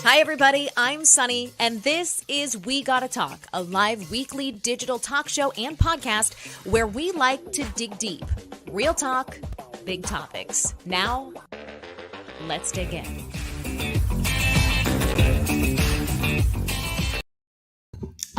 Hi, everybody. I'm Sonni, and this is We Gotta Talk, a live weekly digital talk show and podcast where we like to dig deep. Real talk, big topics. Now, let's dig in.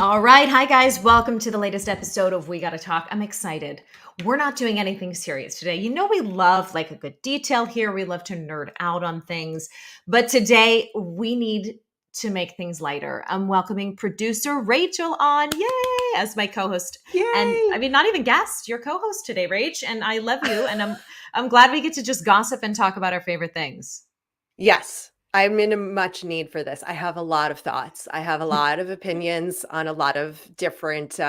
All right. Hi, guys. Welcome to the latest episode of We Gotta Talk. I'm excited. We're not doing anything serious today. You know, we love like a good detail here. We love to nerd out on things. But today we need to make things lighter. I'm welcoming producer Rachel on, yay, as my co-host. Yay! And I mean, not even guest, you're co-host today, Rach. And I love you. And I'm glad we get to just gossip and talk about our favorite things. Yes, I'm in a much need for this. I have a lot of thoughts. I have a lot of opinions on a lot of different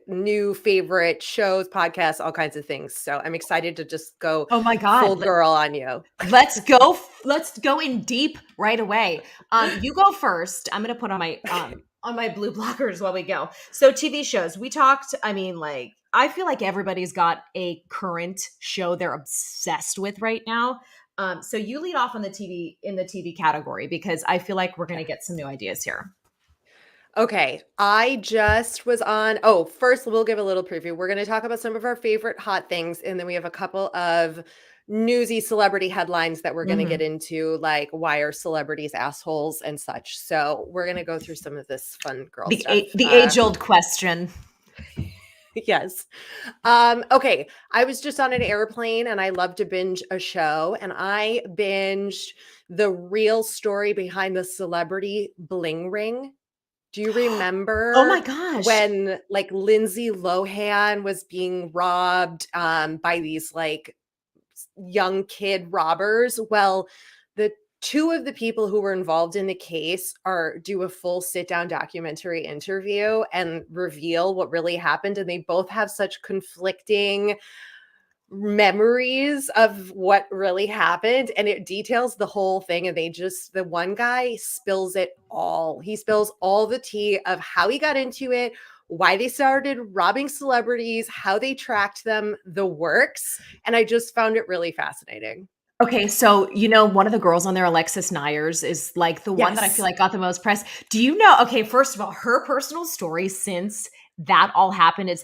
new favorite shows, podcasts, all kinds of things. So I'm excited to just go Oh my God. full girl on you. Let's go in deep right away. You go first. I'm gonna put on my blue blockers while we go. So TV shows. We talked, I mean, like, I feel like everybody's got a current show they're obsessed with right now. So you lead off on the TV category because I feel like we're gonna get some new ideas here. Okay, I just was on. First, we'll give a little preview. We're going to talk about some of our favorite hot things, and then we have a couple of newsy celebrity headlines that we're going to get into, like why are celebrities assholes and such. So we're going to go through some of this fun girl stuff. The age-old question. Yes. Okay. I was just on an airplane and I love to binge a show, and I binged the real story behind the celebrity bling ring. Do you remember? Oh my gosh. When like Lindsay Lohan was being robbed by these like young kid robbers? Well, the two of the people who were involved in the case do a full sit-down documentary interview and reveal what really happened. And they both have such conflicting memories of what really happened, and it details the whole thing. And the one guy spills it all. He spills all the tea of how he got into it, why they started robbing celebrities, how they tracked them, the works. And I just found it really fascinating. Okay, so you know, one of the girls on there, Alexis Nyers, is like the one that I feel like got the most press. Do you know? Okay, first of all, her personal story since that all happened is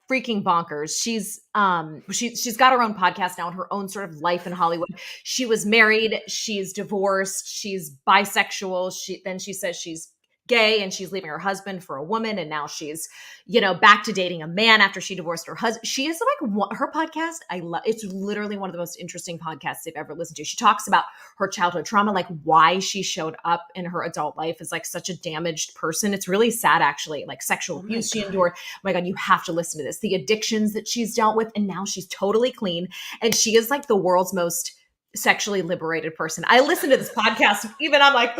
freaking bonkers. She's got her own podcast now and her own sort of life in Hollywood. She was married, she's divorced, she's bisexual. She says she's gay and she's leaving her husband for a woman, and now she's, you know, back to dating a man after she divorced her husband. She is like her podcast. I love. It's literally one of the most interesting podcasts they've ever listened to. She talks about her childhood trauma, like why she showed up in her adult life as like such a damaged person. It's really sad, actually, like sexual abuse she endured. Oh my God, you have to listen to this. The addictions that she's dealt with, and now she's totally clean, and she is like the world's most sexually liberated person. I listen to this podcast, even I'm like,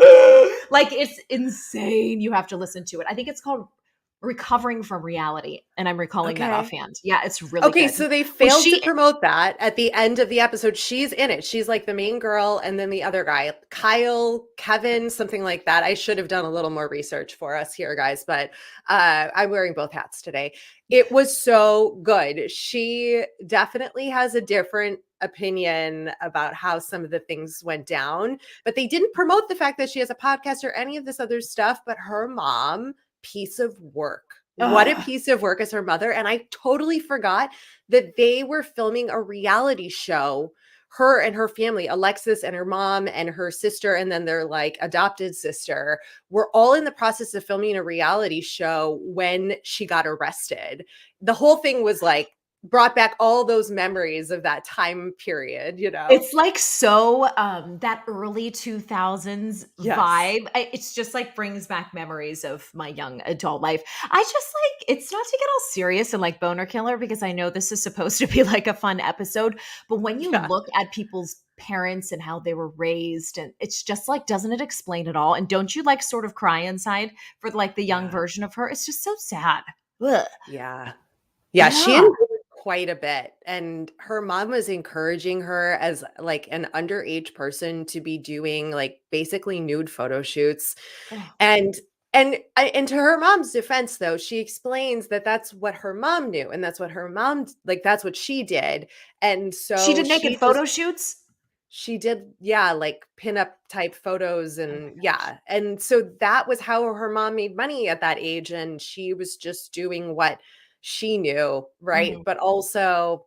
like it's insane. You have to listen to it. I think it's called Recovering from Reality, and I'm recalling that offhand. Yeah, it's really okay. Good. So they failed to promote that at the end of the episode. She's in it. She's like the main girl, and then the other guy, Kevin, something like that. I should have done a little more research for us here, guys, but I'm wearing both hats today. It was so good. She definitely has a different opinion about how some of the things went down, but they didn't promote the fact that she has a podcast or any of this other stuff. But her mom, piece of work. What a piece of work is her mother. And I totally forgot that they were filming a reality show. Her and her family, Alexis and her mom and her sister, and then their like adopted sister, were all in the process of filming a reality show when she got arrested. The whole thing was like brought back all those memories of that time period, you know? It's like so that early 2000s vibe. It's just like brings back memories of my young adult life. I just like, it's not to get all serious and like boner killer, because I know this is supposed to be like a fun episode, but when you look at people's parents and how they were raised, and it's just like, doesn't it explain it all? And don't you like sort of cry inside for like the young version of her? It's just so sad. Ugh. Yeah, she endured quite a bit, and her mom was encouraging her as like an underage person to be doing like basically nude photo shoots. And to her mom's defense, though, she explains that that's what her mom knew, and that's what her mom, like, that's what she did. And so she did naked photo shoots. She did, yeah, like pinup type photos Oh my and gosh. yeah. And so that was how her mom made money at that age. And she was just doing what she knew, right? Mhm. But also,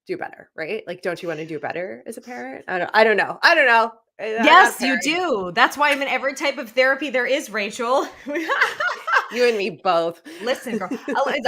do better, right? Like, don't you want to do better as a parent? I don't know. I don't know. I'm not a Yes, you parent. do. That's why I'm in every type of therapy there is, Rachel. You and me both. Listen, girl,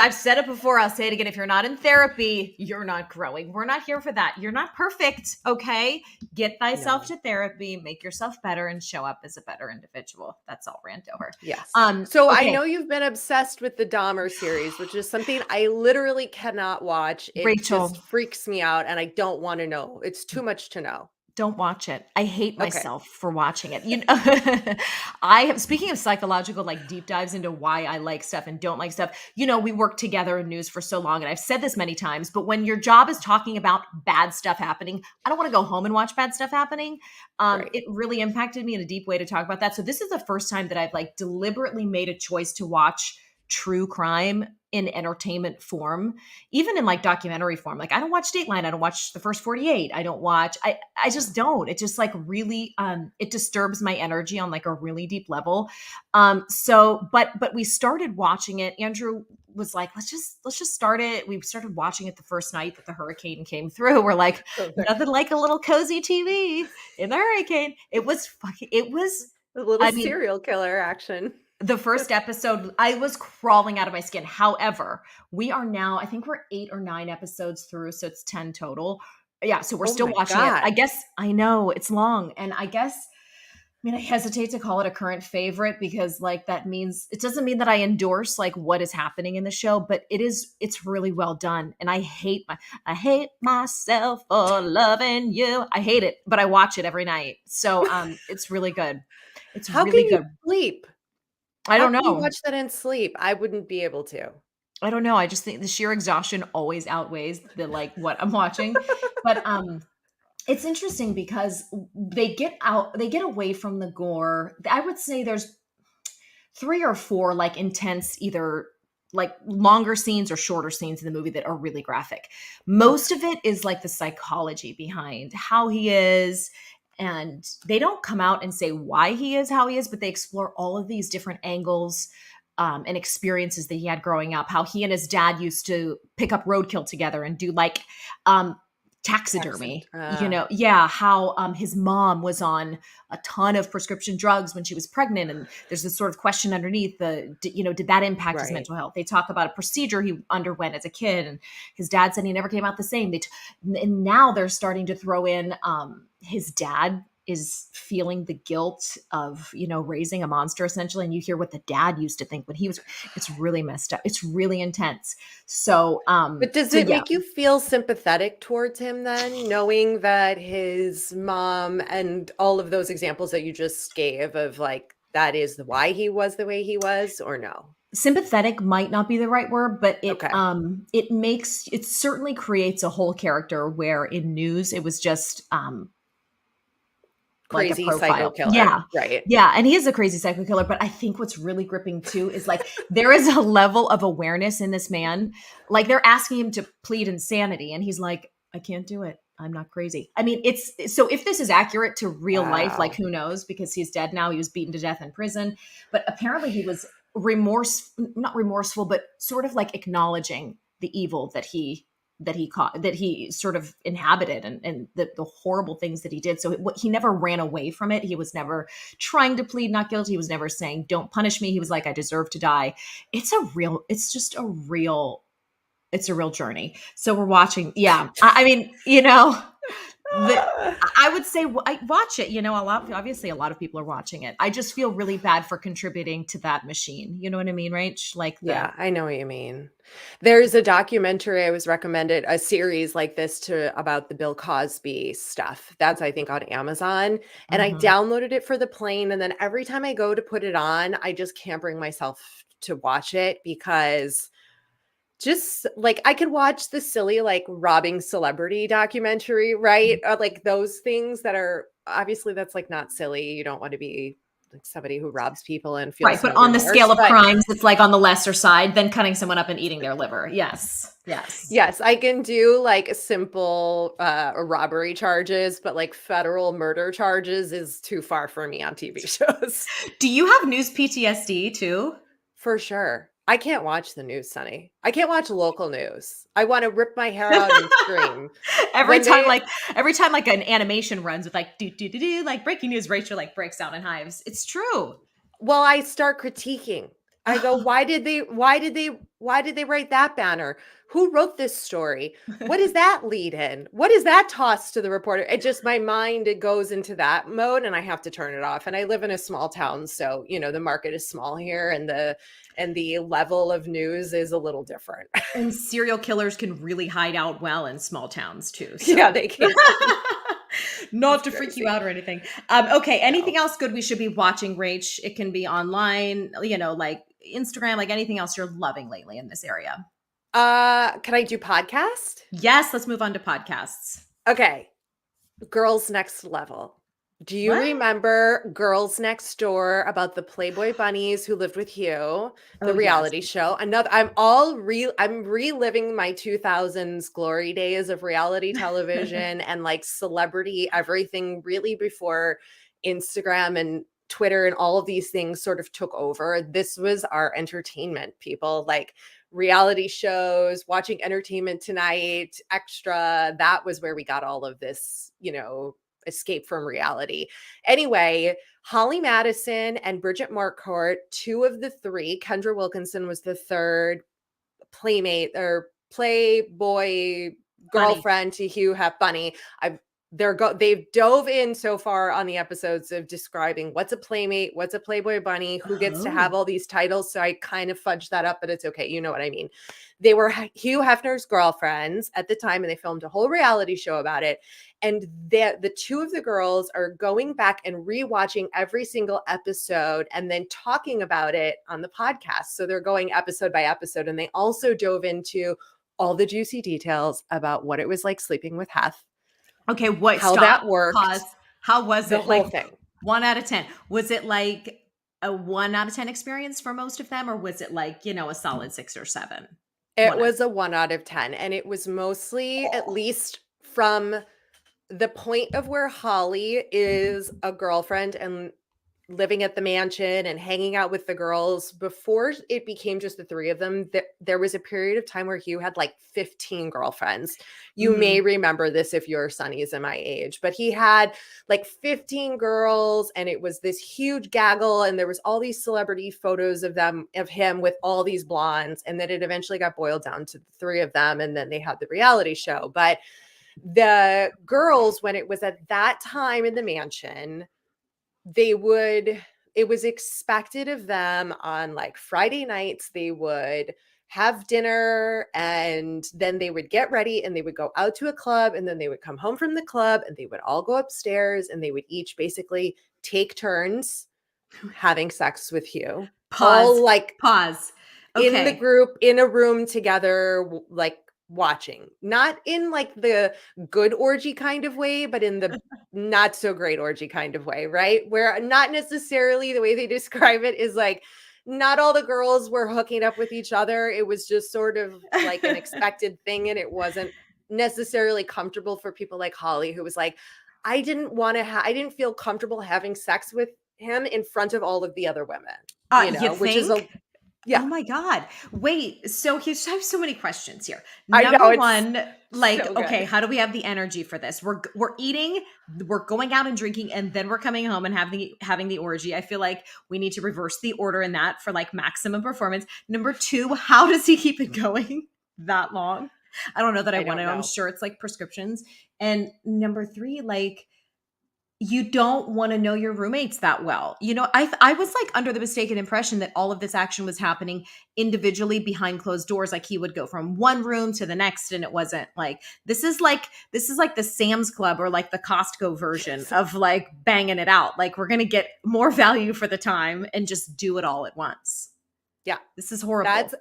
I've said it before. I'll say it again. If you're not in therapy, you're not growing. We're not here for that. You're not perfect. Okay. Get thyself No. to therapy, make yourself better, and show up as a better individual. That's all rant over. Yes. So I Okay, know you've been obsessed with the Dahmer series, which is something I literally cannot watch. It just Rachel, freaks me out and I don't want to know. It's too much to know. don't watch it. I hate Okay. myself for watching it. You know, I have, speaking of psychological like deep dives into why I like stuff and don't like stuff. You know, we worked together in news for so long, and I've said this many times, but when your job is talking about bad stuff happening, I don't want to go home and watch bad stuff happening. Right. It really impacted me in a deep way to talk about that. So this is the first time that I've like deliberately made a choice to watch true crime in entertainment form, even in like documentary form. Like I don't watch Dateline, I don't watch The First 48, I don't watch, I just don't. It just like really it disturbs my energy on like a really deep level. But we started watching it. Andrew was like, let's just start it. We started watching it the first night that the hurricane came through. We're like, Okay. nothing like a little cozy TV in the hurricane. It was A little I mean, serial killer action. the first episode, I was crawling out of my skin. However, we are now, I think we're 8 or 9 episodes through, so it's 10 total. Yeah, so we're Oh still my watching it. I God. guess I know it's long, and I hesitate to call it a current favorite because like that means it doesn't mean that I endorse like what is happening in the show, but it's really well done. And I hate myself for loving you. I hate it, but I watch it every night. So it's really good. It's How really can you good. sleep? I How don't can you know. watch that and sleep? I wouldn't be able to. I don't know. I just think the sheer exhaustion always outweighs the like what I'm watching. But it's interesting because they get away from the gore. I would say there's 3 or 4 like intense either like longer scenes or shorter scenes in the movie that are really graphic. Most Okay. of it is like the psychology behind how he is, and they don't come out and say why he is how he is, but they explore all of these different angles and experiences that he had growing up. How he and his dad used to pick up roadkill together and do like um, Accident. taxidermy. You know, yeah. How his mom was on a ton of prescription drugs when she was pregnant, and there's this sort of question underneath did that impact his Right. mental health? They talk about a procedure he underwent as a kid, and his dad said he never came out the same. And now they're starting to throw in his dad is feeling the guilt of raising a monster essentially, and you hear what the dad used to think when he was. It's really messed up. It's really intense. So But does so it yeah. make you feel sympathetic towards him then, knowing that his mom and all of those examples that you just gave of like that is why he was the way he was, or no? Sympathetic might not be the right word, but Okay. it certainly creates a whole character where in news it was just like a Crazy psycho profile. killer. Yeah. Right. Yeah, and he is a crazy psycho killer, but I think what's really gripping too is like there is a level of awareness in this man. Like they're asking him to plead insanity and he's like, I can't do it. I'm not crazy. I mean, it's so if this is accurate to real life, like Wow. who knows, because he's dead now. He was beaten to death in prison, but apparently he was not remorseful, but sort of like acknowledging the evil that he sort of inhabited, and the horrible things that he did. So he never ran away from it. He was never trying to plead not guilty. He was never saying, don't punish me. He was like, I deserve to die. It's a real journey. So we're watching. Yeah. I mean, the I would say I watch it. Obviously a lot of people are watching it. I just feel really bad for contributing to that machine. You know what I mean, right? Like the Yeah, I know what you mean. There's a documentary I was recommended, a series like this to about the Bill Cosby stuff. That's I think on Amazon, and I Mhm. downloaded it for the plane, and then every time I go to put it on, I just can't bring myself to watch it because just like I could watch the silly like robbing celebrity documentary, right? Or like those things that are obviously that's like not silly. You don't want to be like somebody who robs people and Right, feels but no on the scale remorse. of But crimes, it's like on the lesser side than cutting someone up and eating their liver. Yes. Yes. yes, I can do like simple robbery charges, but like federal murder charges is too far for me on TV shows. Do you have news PTSD too? For sure. I can't watch the news, Sonny. I can't watch local news. I want to rip my hair out and scream. every When time they like every time like an animation runs with like do do do do like breaking news, Rachel like breaks down in hives. It's true. Well, I start critiquing. I go, why did they write that banner? Who wrote this story? What is that lead in? What is that tossed to the reporter? It just my mind it goes into that mode and I have to turn it off. And I live in a small town, so the market is small here and the level of news is a little different. And serial killers can really hide out well in small towns too. Yeah, So they can. not It's to freak you crazy. out or anything. Okay. Anything No. else good we should be watching, Rach? It can be online, like Instagram, like anything else you're loving lately in this area. Can I do podcast? Yes, let's move on to podcasts. Okay. Girls Next Level. Do you What? remember Girls Next Door about the Playboy bunnies who lived with Hugh, the Oh, yes. reality show? I'm reliving my 2000s glory days of reality television and like celebrity everything really before Instagram and Twitter and all of these things sort of took over. This was our entertainment, people. Like reality shows, watching Entertainment Tonight, Extra. That was where we got all of this, escape from reality. Anyway, Holly Madison and Bridget Marcourt, two of the three. Kendra Wilkinson was the third playmate or playboy Bunny. girlfriend to Hugh Bunny. They've dove in so far on the episodes of describing what's a playmate, what's a playboy bunny, who gets to have Oh. all these titles. So I kind of fudged that up, but it's okay. You know what I mean? They were Hugh Hefner's girlfriends at the time, and they filmed a whole reality show about it. And the two of the girls are going back and rewatching every single episode and then talking about it on the podcast. So they're going episode by episode, and they also dove into all the juicy details about what it was like sleeping with Hef, Okay, what how stop, that worked, pause. How was the it? Like whole thing. 1 out of 10. Was it like a 1 out of 10 experience for most of them, or was it like, a solid 6 or 7? It One out. was a 1 out of 10, and it was mostly, at least from the point of where Holly is a girlfriend and living at the mansion and hanging out with the girls. Before it became just the three of them, there was a period of time where Hugh had like 15 girlfriends. You may Mhm. remember this if your Sonny's in my age, but he had like 15 girls and it was this huge gaggle, and there was all these celebrity photos of him with all these blondes, and then it eventually got boiled down to the three of them, and then they had the reality show. But the girls, when it was at that time in the mansion, it was expected of them on like Friday nights, they would have dinner and then they would get ready and they would go out to a club, and then they would come home from the club and they would all go upstairs and they would each basically take turns having sex with Hugh. Pause. All like Pause. in the Okay. group in a room together, like watching, not in like the good orgy kind of way, but in the not so great orgy kind of way, right? Where not necessarily the way they describe it is like not all the girls were hooking up with each other. It was just sort of like an expected thing, and it wasn't necessarily comfortable for people like Holly, who was like, I didn't feel comfortable having sex with him in front of all of the other women, You which is think? yeah. Oh my God. Wait, so I have so many questions here. I know, Number it's one, like, so okay, good. how do we have the energy for this? We're eating, we're going out and drinking, and then we're coming home and having the orgy. I feel like we need to reverse the order in that for like maximum performance. Number two, how does he keep it going that long? I don't know that I I want don't to. I'm know. sure it's like prescriptions. And number three, like you don't want to know your roommates that well. I was like under the mistaken impression that all of this action was happening individually behind closed doors. Like he would go from one room to the next, and it wasn't like this is like the Sam's Club or like the Costco version Yes. of like banging it out. Like we're gonna get more value for the time and just do it all at once. Yeah. This is horrible. That's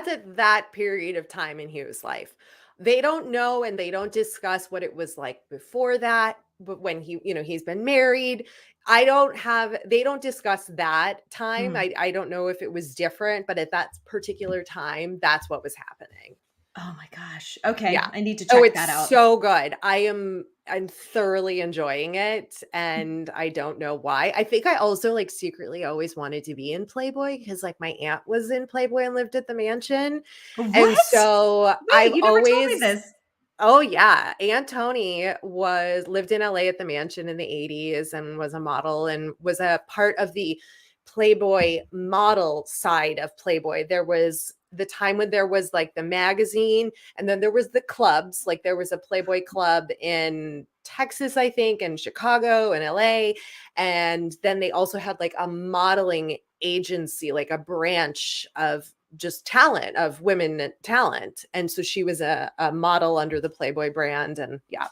at that period of time in Hugh's life. They don't know and they don't discuss what it was like before that. but when he's been married. They don't discuss that time. Mm. I don't know if it was different, but at that particular time, that's what was happening. Oh my gosh. Okay. Yeah. I need to Oh, check it's that out. so good. I'm thoroughly enjoying it, and I don't know why. I think I also like secretly always wanted to be in Playboy because like my aunt was in Playboy and lived at the mansion. And What? so Wait, you never told me this. oh yeah, Aunt Tony lived in LA at the mansion in the 80s and was a model and was a part of the Playboy model side of Playboy. There was the time when there was like the magazine, and then there was the clubs. Like there was a Playboy club in Texas, I think, and Chicago and LA. And then they also had like a modeling agency, like a branch of just talent, of women talent. And so she was a model under the Playboy brand. And yeah,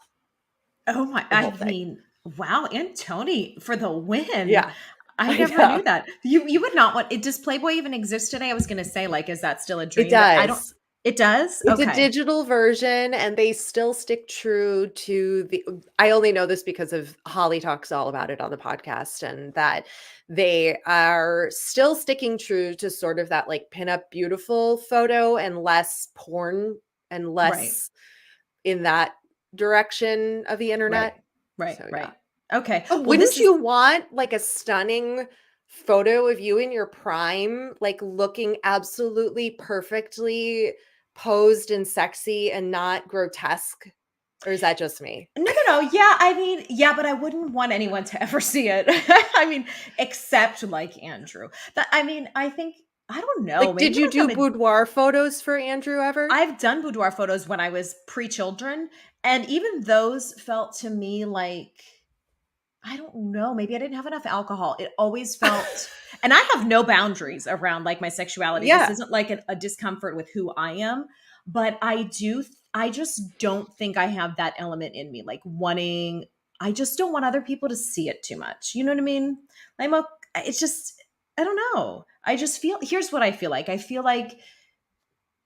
Oh my, the I whole thing. mean, wow, and Tony for the win. Yeah, I I never knew know. that. You would not want it. Does Playboy even exist today? I was gonna say, like, is that still a It dream? But I don't, does. it does? It's a Okay. digital version, and they still stick true to the I only know this because of Holly talks all about it on the podcast, and that they are still sticking true to sort of that, like, pinup beautiful photo and less porn and Right. less in that direction of the Right. internet. Right. So, yeah. Right. Okay. But Well, this wouldn't is you want, like, a stunning photo of you in your prime, like, looking absolutely perfectly posed and sexy and not grotesque? Or is that just me? no, no, no. Yeah, I mean, yeah, but I wouldn't want anyone to ever see it. I mean, except like Andrew. That I mean, I think I don't know. Like, Maybe did you like do boudoir photos for Andrew ever? I've done boudoir photos when I was pre-children, and even those felt to me like I don't know, maybe I didn't have enough alcohol. It always felt and I have no boundaries around like my sexuality. This Yeah. isn't like a discomfort with who I am, but I just don't think I have that element in me like wanting I just don't want other people to see it too much. You know what I mean? I'm a it's just I don't know. I just feel here's what I feel like. I feel like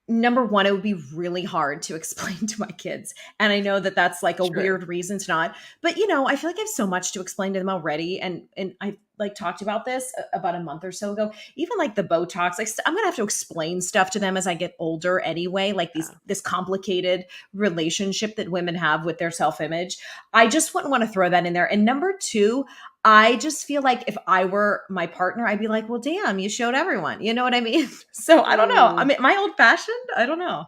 number one, it would be really hard to explain to my kids. And I know that that's like a True. weird reason to not, but I feel like I have so much to explain to them already. And I like talked about this about a month or so ago, even like the Botox, like I'm going to have to explain stuff to them as I get older anyway, like Yeah. this complicated relationship that women have with their self-image. I just wouldn't want to throw that in there. And number two, I just feel like if I were my partner, I'd be like, well, damn, you showed everyone. You know what I mean? So I don't know. I Mm. mean, am I old fashioned? I don't know.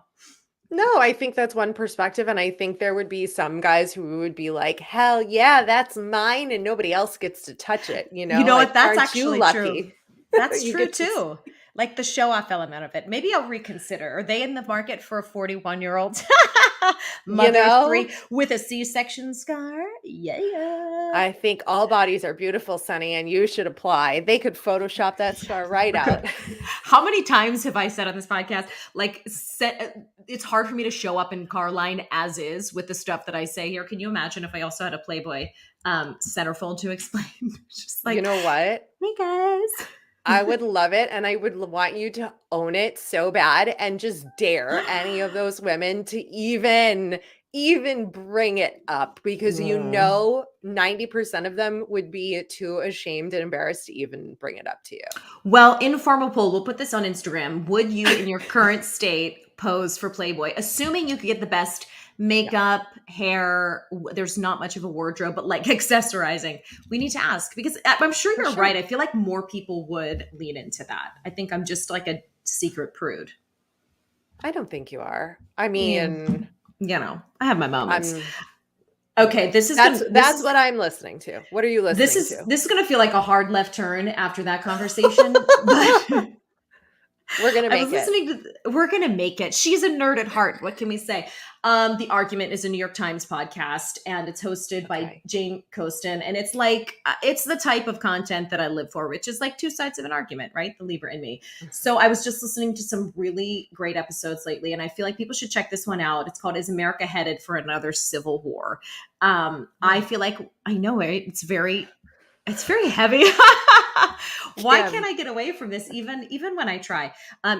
No, I think that's one perspective, and I think there would be some guys who would be like, "Hell yeah, that's mine, and nobody else gets to touch it." You know Like, what? That's aren't you actually true. lucky? That's You true get to s too. Like the show off element of it. Maybe I'll reconsider. Are they in the market for a 41-year-old you mother know? three with a C-section scar? Yeah. I think all bodies are beautiful, Sonny, and you should apply. They could Photoshop that scar right out. How many times have I said on this podcast, like, it's hard for me to show up in Carline as is with the stuff that I say here. Can you imagine if I also had a Playboy centerfold to explain? Just You like, know what? hey guys. I would love it, and I would want you to own it so bad and just dare any of those women to even bring it up because Mm. 90% of them would be too ashamed and embarrassed to even bring it up to you. Well, informal poll. We'll put this on Instagram. Would you, in your current state, pose for Playboy, assuming you could get the best Yeah, makeup, hair? There's not much of a wardrobe, but like accessorizing, we need to ask because I'm sure for you're right. sure. I feel like more people would lean into that. I think I'm just like a secret prude. I don't think you are. I Yeah, mean, I have my moments. I'm Okay, okay. That's what I'm listening to. What are you this listening is to? this is gonna feel like a hard left turn after that conversation, but We're gonna I was make it. listening to We're Gonna Make It. She's a nerd at heart. What can we say? The Argument is a New York Times podcast and it's hosted by Okay. Jane Coaston. And it's like, it's the type of content that I live for, which is like two sides of an argument, right? The Libra and me. So I was just listening to some really great episodes lately. And I feel like people should check this one out. It's called Is America Headed for Another Civil War? I Mm. feel like, I know, right? It's very heavy. Why can't I get away from this even when I try?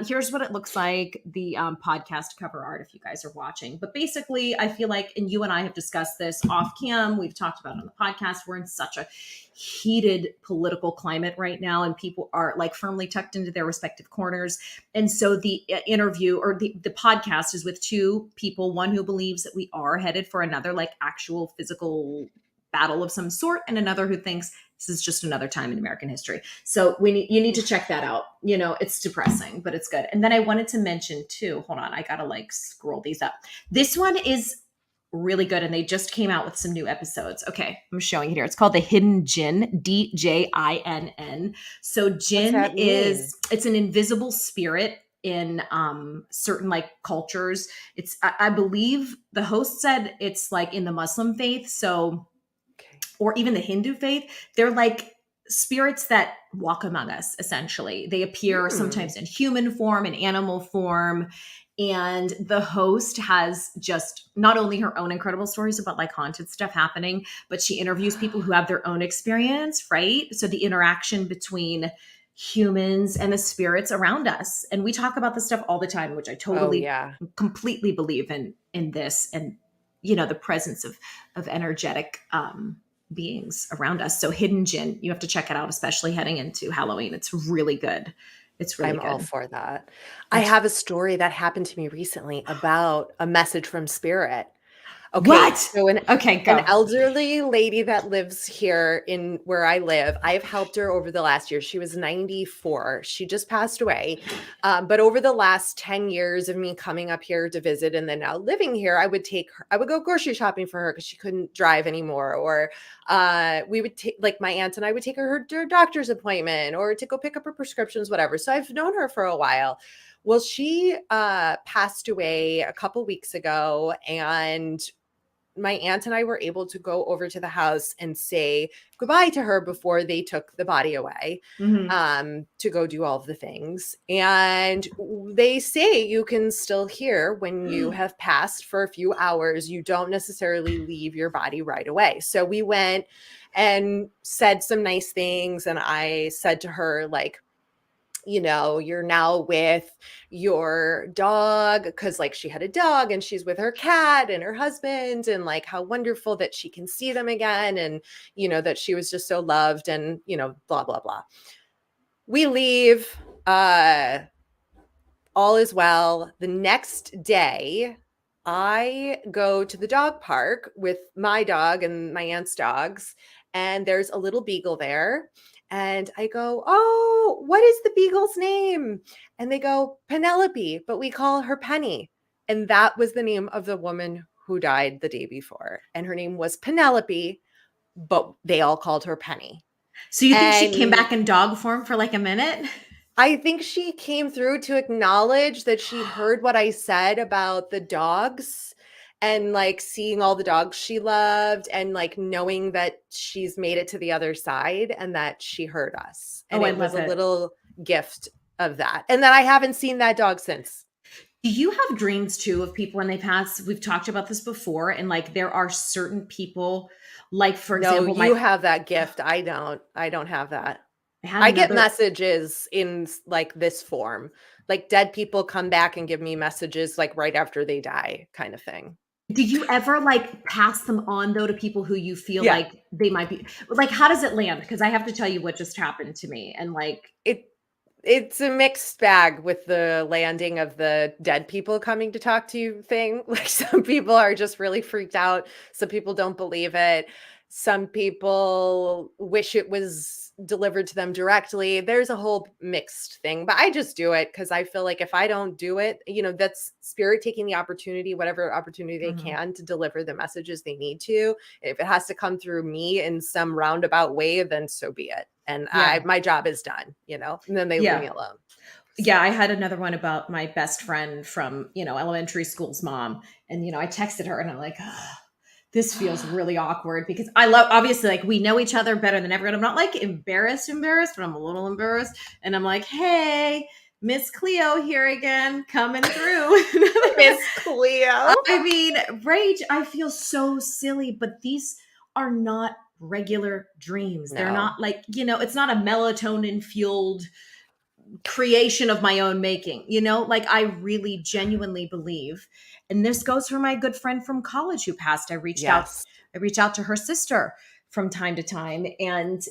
Here's what it looks like, the podcast cover art, if you guys are watching. But basically, I feel like, and you and I have discussed this off cam, we've talked about it on the podcast, we're in such a heated political climate right now, and people are like firmly tucked into their respective corners. And so the interview, or the podcast, is with two people, one who believes that we are headed for another like actual physical battle of some sort, and another who thinks this is just another time in American history. So you need to check that out. You know, it's depressing, but it's good. And then I wanted to mention too, hold on, I gotta like scroll these up. This one is really good, and they just came out with some new episodes. Okay, I'm showing it here. It's called The Hidden Jinn, Djinn. So Jinn it's an invisible spirit in certain like cultures. It's I believe the host said it's like in the Muslim faith, so or even the Hindu faith, they're like spirits that walk among us, essentially. They appear sometimes in human form, in animal form. And the host has just not only her own incredible stories about like haunted stuff happening, but she interviews people who have their own experience, right? So the interaction between humans and the spirits around us. And we talk about this stuff all the time, which I totally completely believe in this, and you know, the presence of energetic beings around us. So Hidden Jinn, you have to check it out, especially heading into Halloween. It's really good. It's really good. I'm all for that. I have a story that happened to me recently about a message from spirit. Okay, what? So an elderly lady that lives here in where I live, I've helped her over the last year. She was 94. She just passed away. But over the last 10 years of me coming up here to visit and then now living here, I would go grocery shopping for her because she couldn't drive anymore. Or we would take, like my aunt and I would take her to her doctor's appointment or to go pick up her prescriptions, whatever. So I've known her for a while. Well, she passed away a couple weeks ago, and my aunt and I were able to go over to the house and say goodbye to her before they took the body away to go do all of the things. And they say you can still hear when you have passed for a few hours. You don't necessarily leave your body right away. So we went and said some nice things. And I said to her, like, you know, you're now with your dog, because like she had a dog and she's with her cat and her husband, and like how wonderful that she can see them again, and you know that she was just so loved, and you know, blah blah blah. We leave, all is well. The next day I go to the dog park with my dog and my aunt's dogs, and there's a little beagle there. And I go, oh, what is the beagle's name? And they go, Penelope, but we call her Penny. And that was the name of the woman who died the day before. And her name was Penelope, but they all called her Penny. So you think she came back in dog form for like a minute? I think she came through to acknowledge that she heard what I said about the dogs, and like seeing all the dogs she loved, and like knowing that she's made it to the other side and that she heard us. And it was a little gift of that. And then I haven't seen that dog since. Do you have dreams too of people when they pass? We've talked about this before, and like there are certain people, like for example, you have that gift. I don't have that. I get messages in like this form, like dead people come back and give me messages like right after they die, kind of thing. Did you ever like pass them on though to people who you feel like they might be like, how does it land? Because I have to tell you what just happened to me. And like it's a mixed bag with the landing of the dead people coming to talk to you thing. Like some people are just really freaked out. Some people don't believe it. Some people wish it was delivered to them directly. There's a whole mixed thing, but I just do it because I feel like if I don't do it, you know, that's spirit taking the opportunity, whatever opportunity they can, to deliver the messages they need to. If it has to come through me in some roundabout way, then so be it. And my job is done, you know, and then they leave me alone. So. Yeah, I had another one about my best friend from, you know, elementary school's mom. And, you know, I texted her and I'm like, oh, this feels really awkward because I love, obviously, like we know each other better than ever. And I'm not like embarrassed, but I'm a little embarrassed. And I'm like, hey, Miss Cleo here again, coming through. Miss Cleo. I mean, rage, I feel so silly, but these are not regular dreams. They're No. not like, it's not a melatonin fueled creation of my own making, like I really genuinely believe. And this goes for my good friend from college who passed. Yes. I reach out to her sister from time to time. And,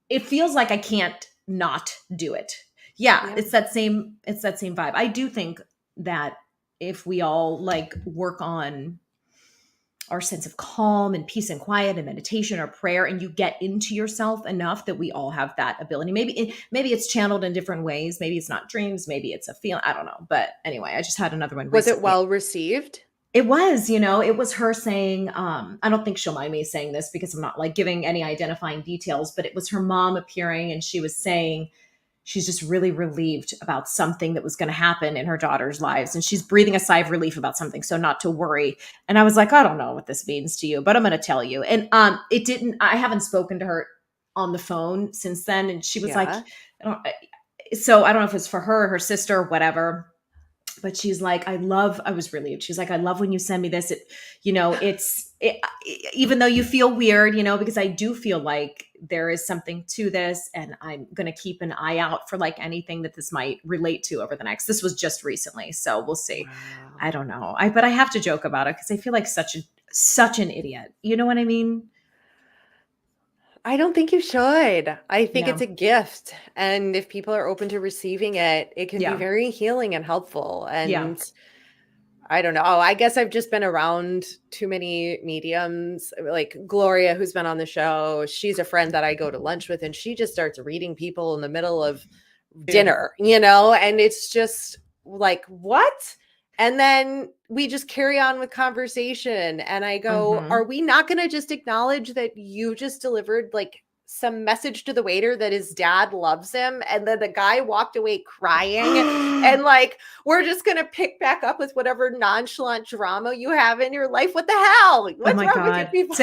it feels like I can't not do it. Yeah, Yeah. it's that same vibe. I do think that if we all like work on our sense of calm and peace and quiet and meditation or prayer, and you get into yourself enough, that we all have that ability. Maybe it's channeled in different ways. Maybe it's not dreams, maybe it's a feeling, I don't know. But anyway, I just had another one Was it recently. well received? It was, it was her saying, I don't think she'll mind me saying this because I'm not like giving any identifying details, but it was her mom appearing, and she was saying she's just really relieved about something that was going to happen in her daughter's lives. And she's breathing a sigh of relief about something. So not to worry. And I was like, I don't know what this means to you, but I'm going to tell you. And I haven't spoken to her on the phone since then. And she was like, Yeah. so I don't know if it's for her, her sister, whatever. But she's like, I was relieved. She's like, I love when you send me this. Even though you feel weird, because I do feel like there is something to this, and I'm going to keep an eye out for like anything that this might relate to over the this was just recently. So we'll see. Wow. I don't know. But I have to joke about it because I feel like such an idiot. You know what I mean? I don't think you should. I think Yeah. it's a gift. And if people are open to receiving it, it can be Yeah. very healing and helpful. Yeah. And I don't know. I guess I've just been around too many mediums. Like Gloria, who's been on the show, she's a friend that I go to lunch with, and she just starts reading people in the middle of dinner, and it's just like, what? And then we just carry on with conversation. And I go, Mm-hmm. are we not going to just acknowledge that you just delivered like some message to the waiter that his dad loves him? And then the guy walked away crying. And like, we're just going to pick back up with whatever nonchalant drama you have in your life. What the hell? Oh What's my wrong with you God. people?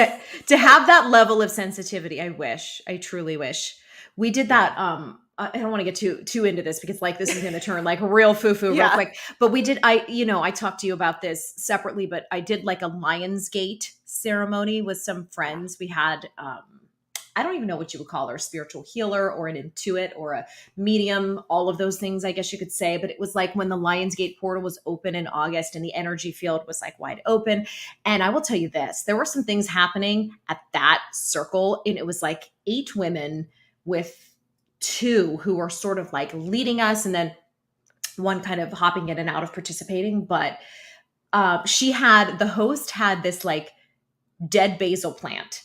To have that level of sensitivity, I truly wish. We did Yeah. that. I don't want to get too into this because like this is going to turn like real foo-foo real Yeah. quick. But we did, I talked to you about this separately, but I did like a Lionsgate ceremony with some friends. We had I don't even know what you would call her, a spiritual healer or an intuit or a medium, all of those things, I guess you could say. But it was like when the Lionsgate portal was open in August and the energy field was like wide open. And I will tell you this, there were some things happening at that circle. And it was like 8 women with 2 who were sort of like leading us. And then one kind of hopping in and out of participating. But the host had this like dead basil plant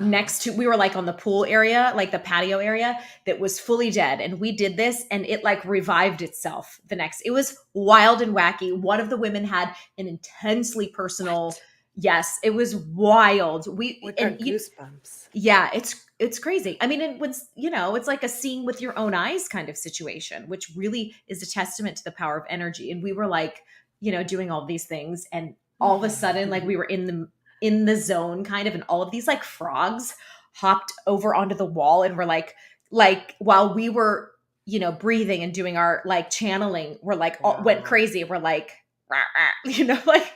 next to, we were like on the pool area, like the patio area that was fully dead. And we did this and it like revived itself it was wild and wacky. One of the women had an intensely personal, What? yes, it was wild. Got goosebumps. Yeah, it's crazy. I mean, it was, it's like a seeing with your own eyes kind of situation, which really is a testament to the power of energy. And we were like, doing all these things. And all of a sudden, like we were in the zone kind of, and all of these like frogs hopped over onto the wall and were like while we were, breathing and doing our like channeling, we're like all went crazy. We're like, rah, rah, like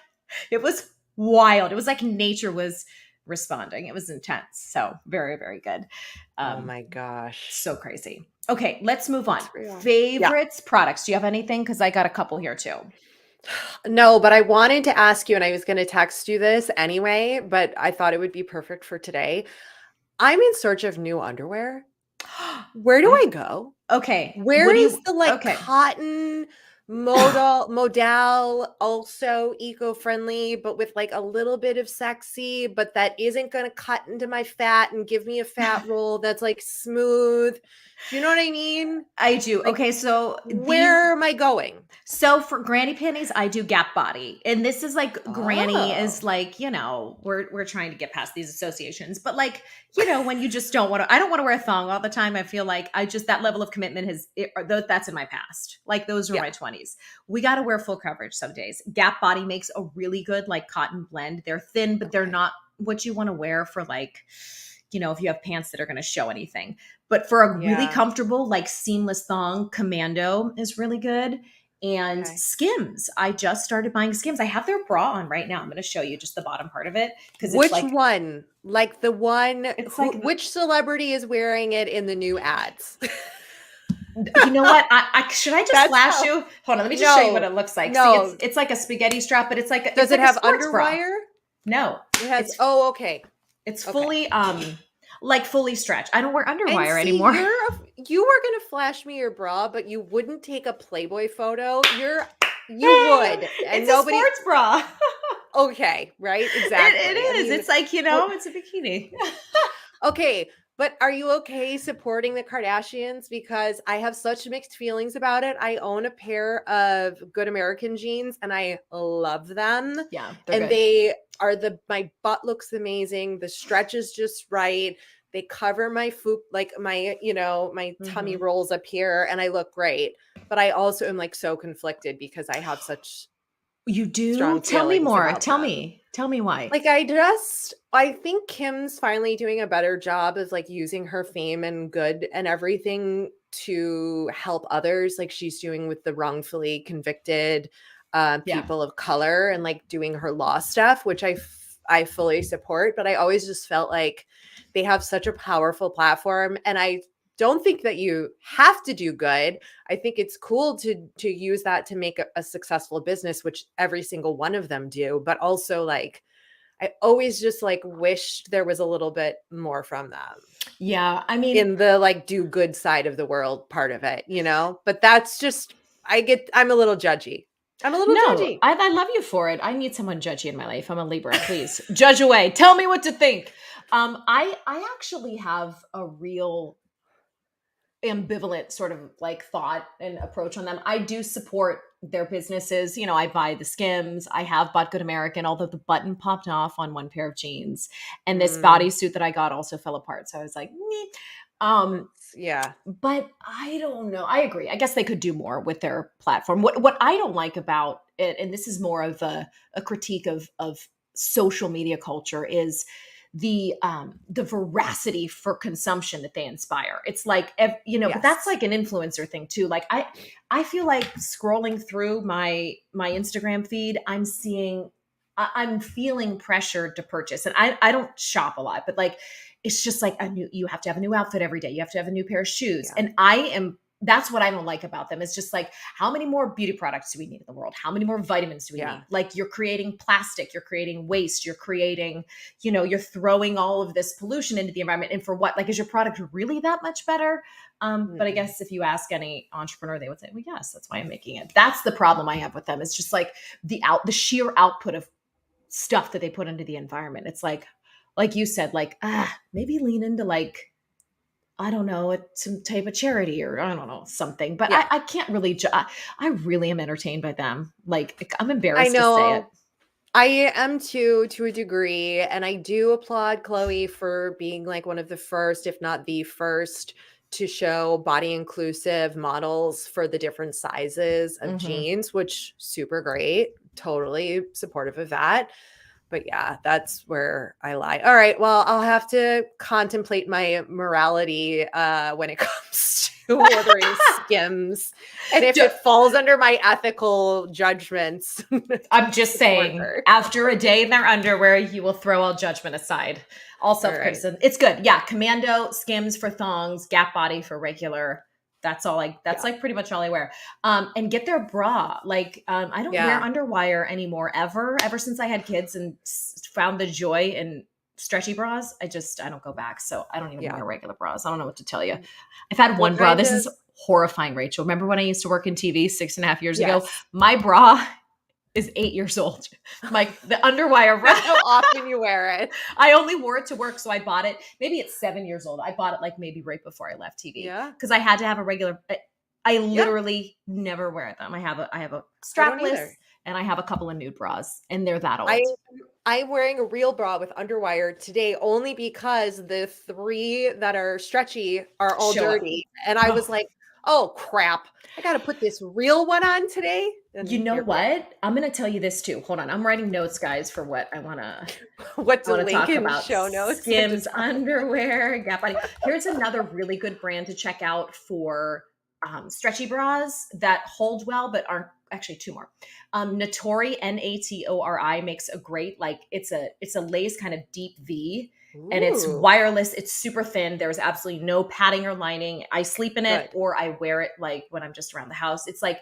it was wild. It was like nature was responding. It was intense. So very, very good. Oh my gosh. So crazy. Okay, let's move on. Yeah. Favorites, products. Do you have anything? Because I got a couple here too. No, but I wanted to ask you, and I was going to text you this anyway, but I thought it would be perfect for today. I'm in search of new underwear. Where do I go? Okay. Where is the like cotton modal, also eco-friendly, but with like a little bit of sexy, but that isn't going to cut into my fat and give me a fat roll that's like smooth. Do you know what I mean? I do. Like, okay, so where am I going? So for granny panties, I do Gap Body, and this is like granny is like, we're trying to get past these associations, but like, when you just don't want to, I don't want to wear a thong all the time. I feel like that level of commitment that's in my past. Like those were my 20s. We got to wear full coverage some days. Gap Body makes a really good like cotton blend. They're thin, but they're not what you want to wear for like, if you have pants that are going to show anything. But for a really comfortable, like seamless thong, Commando is really good. and Okay. Skims. I just started buying Skims. I have their bra on right now. I'm going to show you just the bottom part of it because Which one? Like the one it's who like which celebrity is wearing it in the new ads? you know what? I should I just That's flash how. you? Hold on, let me just show you what No. it looks like. See, No. it's like a spaghetti strap, but it's Does it like a have sports bra. underwire? No, It has it's oh, okay. it's Okay. fully like fully stretched. I don't wear And underwire see, anymore. you were gonna flash me your bra, but you wouldn't take a Playboy photo. You would, and It's a nobody. sports bra. Okay, right? It Exactly. I is. mean, It's like, what? it's a bikini. Okay, but are you okay supporting the Kardashians? Because I have such mixed feelings about it. I own a pair of Good American jeans and I love them. Yeah, they're And good. they are my butt looks amazing. The stretch is just right. They cover my foot, like my tummy Mhm. rolls up here and I look great. But I also am like so conflicted because I have such You do? strong Tell me feelings more. about Tell them. me. Tell me why. Like, I think Kim's finally doing a better job of, like, using her fame and good and everything to help others, like she's doing with the wrongfully convicted, Yeah. people of color and, like, doing her law stuff, which I fully support, but I always just felt like they have such a powerful platform, and I don't think that you have to do good. I think it's cool to use that to make a successful business, which every single one of them do, but also, like, I always just, like, wished there was a little bit more from them Yeah. I mean, in the, like, do good side of the world part of it, you know? But that's just I'm a little judgy. I'm a little no, judgy. I love you for it. I need someone judgy in my life. I'm a Libra. Please judge away. Tell me what to think. I actually have a real ambivalent sort of like thought and approach on them. I do support their businesses. I buy the Skims. I have bought Good American, although the button popped off on one pair of jeans. And this Mm, bodysuit that I got also fell apart. So I was like, meh. Um, yeah. but I don't know. I agree. I guess they could do more with their platform. What I don't like about it, and this is more of a critique of social media culture, is the veracity for consumption that they inspire. It's like but that's Yes. like an influencer thing too. Like I feel like scrolling through my Instagram feed, I'm feeling pressured to purchase. And I don't shop a lot, but like it's just like you have to have a new outfit every day. You have to have a new pair of shoes. Yeah. And that's what I don't like about them. It's just like, how many more beauty products do we need in the world? How many more vitamins do we Yeah. need? Like you're creating plastic, you're creating waste, you're creating, you're throwing all of this pollution into the environment. And for what? Like, is your product really that much better? But I Mm-mm. guess if you ask any entrepreneur, they would say, well, yes, that's why I'm making it. That's the problem I have with them. It's just like the sheer output of stuff that they put into the environment. It's like you said, like, maybe lean into like, I don't know, some type of charity or I don't know, something. But Yeah. I can't really, I really am entertained by them. Like, I'm I embarrassed to say it. know. I am too, to a degree, and I do applaud Chloe for being like one of the first, if not the first, to show body inclusive models for the different sizes of Hmm. jeans, which super great. Totally supportive of that. But yeah, that's where I lie. All right, well, I'll have to contemplate my morality when it comes to ordering Skims, and if it falls under my ethical judgments I'm to just support saying, her. after a day in their underwear, you will throw all judgment aside, all All right. self-criticism. It's good. Yeah. Commando, Skims for thongs, Gap Body for regular. That's Yeah. like pretty much all I wear. And get their bra. Like, I don't wear Yeah. underwire anymore, ever since I had kids and found the joy in stretchy bras. I don't go back. So I don't even Yeah. wear regular bras. I don't know what to tell you. I've had What one bra. kind This of is horrifying, Rachel. Remember when I used to work in TV 6.5 years ago? yes. My bra is 8 years old. The underwire bra. That's how often you wear it. I only wore it to work, so I bought it. Maybe it's 7 years old. I bought it like maybe right before I left TV Yeah. because I had to have a regular. I Yeah. literally never wear them. I have a I don't strapless either. and I have a couple of nude bras, and they're that I old. I'm wearing a real bra with underwire today only because the 3 that are stretchy are all Show up. dirty, and I was Oh, like, "Oh, crap. I gotta put this real one on today?" you And know here we are. what? I'm gonna tell you this too. Hold on, I'm writing notes, guys, for what I wanna What I to want to link talk in about. show notes and Skims just underwear, Gap Body. Here's another really good brand to check out for stretchy bras that hold well but aren't actually two more. Natori Natori makes a great like it's a lace kind of deep V and it's Ooh, wireless. It's super thin. There's absolutely no padding or lining. I sleep in it good. or I wear it like when I'm just around the house. It's like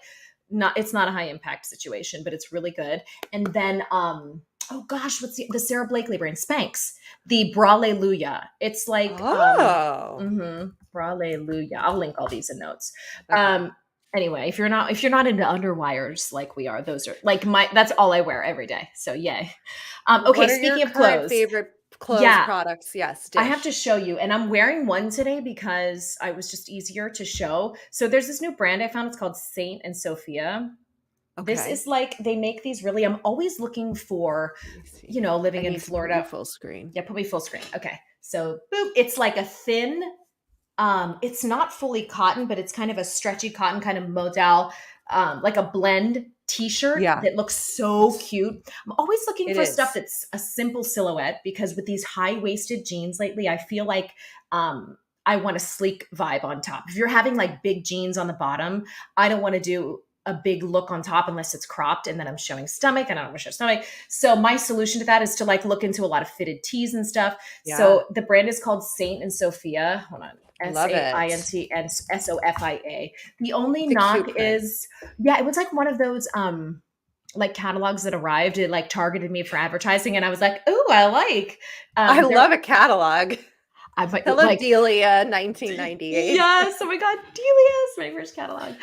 it's not a high impact situation, but it's really good. And then oh gosh, what's the Sarah Blakely brand? Spanx, the Braleluya. It's like Oh, Braleluya. I'll link all these in notes. okay. Anyway, if you're not into underwires like we are, those are like that's all I wear every day. So yay. Okay, What are your speaking of current clothes, favorite clothes yeah, products? Yes, I have to dish. show you, and I'm wearing one today because I was just easier to show. So there's this new brand I found. It's called Saint and Sophia. This Okay. is like they make these really. I'm always looking for, Let me see. I living in need to put you Florida. full screen. Yeah, put me full screen. Okay, so boop. It's like a thin. It's not fully cotton, but it's kind of a stretchy cotton kind of modal, like a blend t-shirt Yeah, that looks so it's cute. I'm always looking it for stuff is. that's a simple silhouette because with these high-waisted jeans lately, I feel like I want a sleek vibe on top. If you're having like big jeans on the bottom, I don't want to do a big look on top unless it's cropped and then I'm showing stomach and I don't want to show stomach. So my solution to that is to like look into a lot of fitted tees and stuff. Yeah, So the brand is called Saint and Sophia. Hold on. love it. Saint and Sofia. The only It's a knock cute print. is, yeah, it was like one of those like catalogs that arrived. It like targeted me for advertising, and I was like, "Oh, I like." I There, love a catalog. I I love like Delia 1998. yes, oh my god, Delia's my first catalog.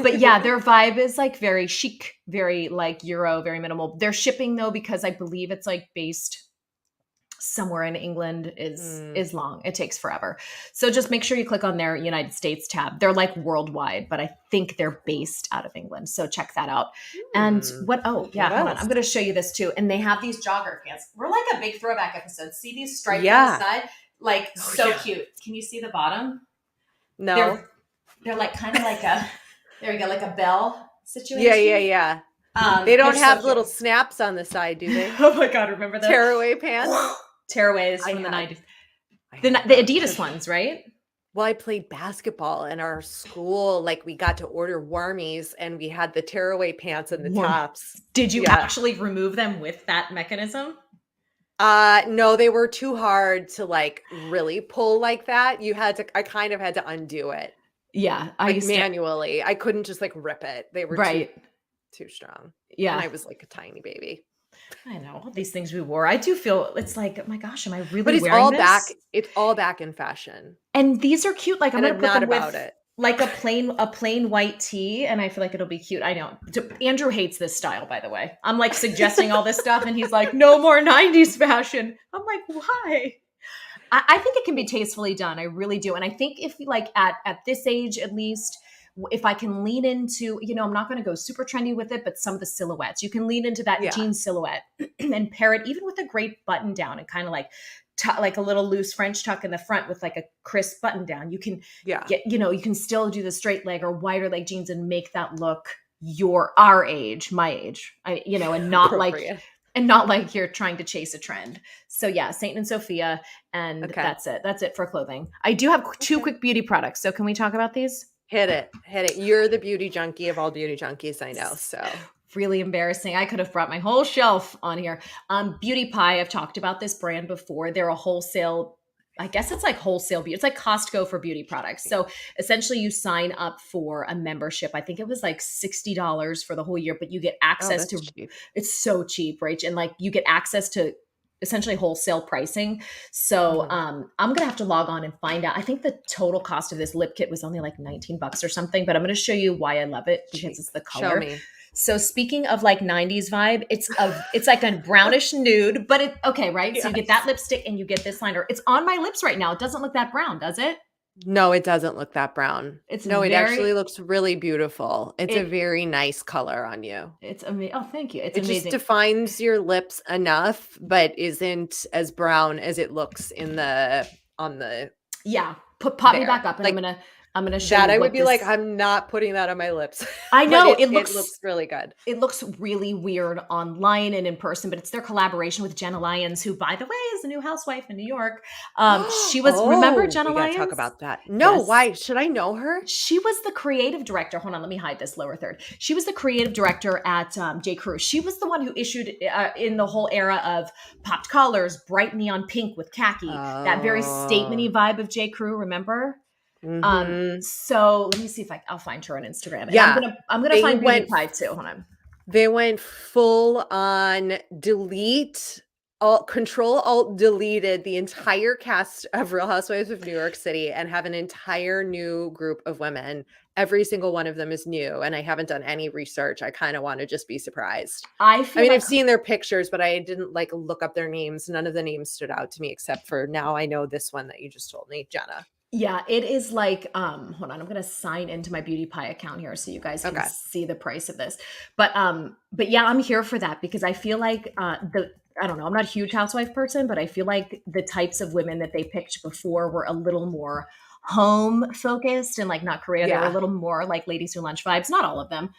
But yeah, their vibe is like very chic, very like Euro, very minimal. They're shipping though because I believe it's like based somewhere in England Mm, is long. It takes forever. So just make sure you click on their United States tab. They're like worldwide, but I think they're based out of England. So check that out. And hmm. what oh What yeah, hold on. I'm else? gonna show you this too. And they have these jogger pants. We're like a big throwback episode. See these stripes on the Yeah. side? Like Oh, so yeah. cute. Can you see the bottom? No. They're they're like kind of like a there we go, like a bell Yeah, yeah, situation. yeah. They They're don't so have cute. little snaps on the side, do they? Oh my god, remember those? Tearaway pants? Tearaways I from the had 90s. I had The those Adidas because ones, right? well, I played basketball in our school, like, we got to order warmies, and we had the tearaway pants and the Warm. tops. Did you Yeah. actually remove them with that mechanism? No, they were too hard to, like, really pull like that. You had to I kind of had to undo it, Yeah, I like, used to. manually. I couldn't just, like, rip it. They were Right. too strong, and Yeah. I was, like, a tiny baby. I know all these things we wore. I do feel it's like, oh my gosh, am I But really wearing this? it's all back in fashion, And these are cute. Like I'm and gonna I'm put not them about with it. like a plain white tee, and I feel like it'll be cute. I know. Andrew hates this style, by the way. I'm like suggesting all this stuff, and he's like, no more '90s fashion. I'm like, why? I think it can be tastefully done. I really do. And I think if like at this age at least, if I can lean into, I'm not going to go super trendy with it, but some of the silhouettes, you can lean into that Yeah, jean silhouette and pair it even with a great button down and kind of like like a little loose French tuck in the front with like a crisp button down. You can yeah, get, you can still do the straight leg or wider leg jeans and make that look our age, my age, appropriate. and not like you're trying to chase a trend. So yeah, Saint and Sophia, and Okay, that's it. That's it for clothing. I do have two okay. quick beauty products. So can we talk about these? Hit it. You're the beauty junkie of all beauty junkies I know, so Really embarrassing. I could have brought my whole shelf on here. Beauty Pie, I've talked about this brand before. They're a wholesale, I guess it's like wholesale beauty. It's like Costco for beauty products. So essentially you sign up for a membership. I think it was like $60 for the whole year, but you get oh, access that's to cheap. it's so cheap, right? And like you get access to essentially wholesale pricing. So Mhm. I'm gonna have to log on and find out. I think the total cost of this lip kit was only like 19 bucks or something, but I'm gonna show you why I love it because Cheap. it's the Show color. me. So speaking of like 90s vibe, it's like a brownish nude, but it okay, right? So you get that Yes. lipstick and you get this liner. It's on my lips right now. It doesn't look that brown, does it? No, it doesn't look that brown. It's No, it very actually looks really beautiful. It's a it very nice color on you. it's amazing. Oh, thank you. It's It just amazing. defines your lips enough, but isn't as brown as it looks in the on the Yeah. Pop me there. back up and I'm Like gonna I'm going to show That you I would what be like, this. I'm not putting that on my lips. I But know it looks really good. it looks really weird online and in person, but it's their collaboration with Jenna Lyons, who, by the way, is a new housewife in New York. She was, remember Oh, Jenna we gotta talk Lyons? about that. No, Yes. why? Should I know her? She was the creative director. Hold on, let me hide this lower third. She was the creative director at J. Crew. She was the one who issued in the whole era of popped collars, bright neon pink with khaki, that very Oh. statementy vibe of J. Crew. Remember? Mhm. So let me see if I'll find her on Instagram, and Yeah. I'm gonna They find Beauty went Pie too. Hold on. they went full on delete, alt control alt deleted the entire cast of Real Housewives of New York City and have an entire new group of women. Every single one of them is new, and I haven't done any research. I kinda wanna just be surprised. I I feel mean, like I've seen their pictures, but I didn't, like, look up their names. None of the names stood out to me except for now I know this one that you just told me, Jenna. yeah, it is like, hold on, I'm gonna sign into my Beauty Pie account here so you guys can Okay. see the price of this. But yeah, I'm here for that because I feel like I don't know, I'm not a huge housewife person, but I feel like the types of women that they picked before were a little more home focused and like not career. They were a Yeah. little more like ladies who lunch vibes. Not all of them,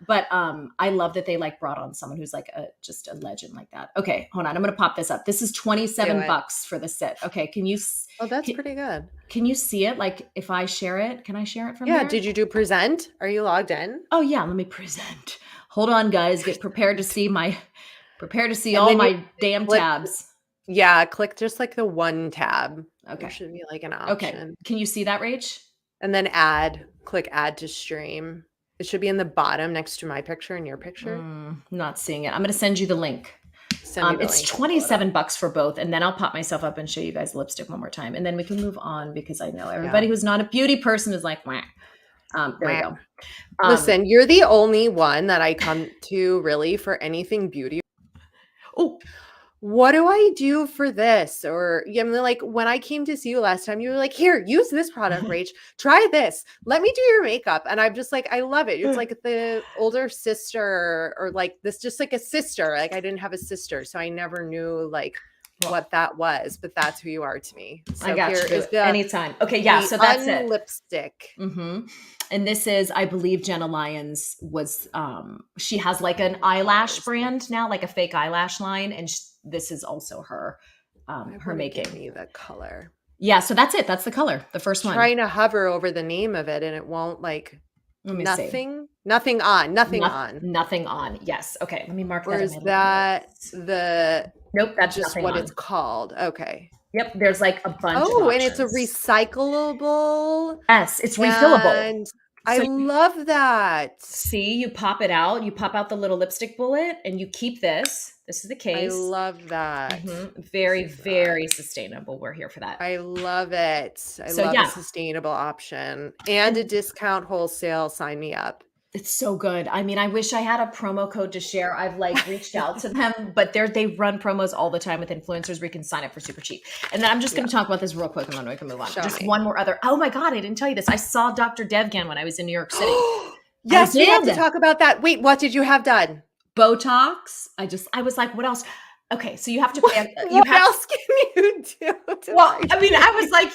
but I love that they like brought on someone who's like a just a legend like that. Okay, hold on, I'm gonna pop this up. This is Do 27 it. bucks for the set. Okay, can you Oh, that's can, pretty good. can you see it? Like if I share it, can I share it from Yeah, there? did you do present? Are you logged in? Oh yeah, let me present. Hold on, guys. Get prepared to see my prepare to see And all then you my damn click tabs. yeah, click just, like, the one tab. There Okay. should be, like, an Okay. option. Can you see that, Rach? And then add. Click add to stream. It should be in the bottom next to my picture and your picture. Not seeing it. I'm going to send you the link. Send me the It's link. I'll pull it up. 27 bucks for both, and then I'll pop myself up and show you guys lipstick one more time, and then we can move on because I know Yeah. everybody who's not a beauty person is like, wah. There we Mwah. go. Listen, you're the only one that I come to really for anything beauty. Oh, What do I do for this? Or yeah, I mean, like when I came to see you last time, you were like, here, use this product, Rach. Try this. Let me do your makeup. And I'm just like, I love it. It's like the older sister or like this, just like a sister. Like I didn't have a sister, so I never knew like well, what that was, but that's who you are to me. I So got here you. is the Anytime. Okay, yeah. So that's it. unlipstick. And this is, I believe Jenna Lyons was, she has like an eyelash brand now, like a fake eyelash line. And this is also her, her making. Give me the color. Yeah. So that's it. That's the color. The first one. Trying to hover over the name of it and it won't like Let me nothing, nothing on, nothing on. Nothing on. Yes. Okay. Let me mark Or that. is that the Nope. That's just nothing what on. it's called? Okay. Yep. There's like a bunch of Oh, and options. it's a recyclable. Yes. It's refillable. And I So love that. see, you pop it out. You pop out the little lipstick bullet and you keep this. This is the I case. love that. Very, very sustainable. We're here for that. I love it. I So, love yeah. a sustainable option and a discount wholesale. Sign me up. It's so good. I mean, I wish I had a promo code to share. I've like reached out to them, but they run promos all the time with influencers where you can sign up for super cheap. And then I'm just going to talk about this real quick and then we can move on. Show Just me. one more other. Oh my God, I didn't tell you this. I saw Dr. Devgan when I was in New York City. Yes, we have to talk about that. Wait, what did you have done? Botox. I was like, what else? Okay, so you have to pay. What else can you do? Well, I mean, I was like,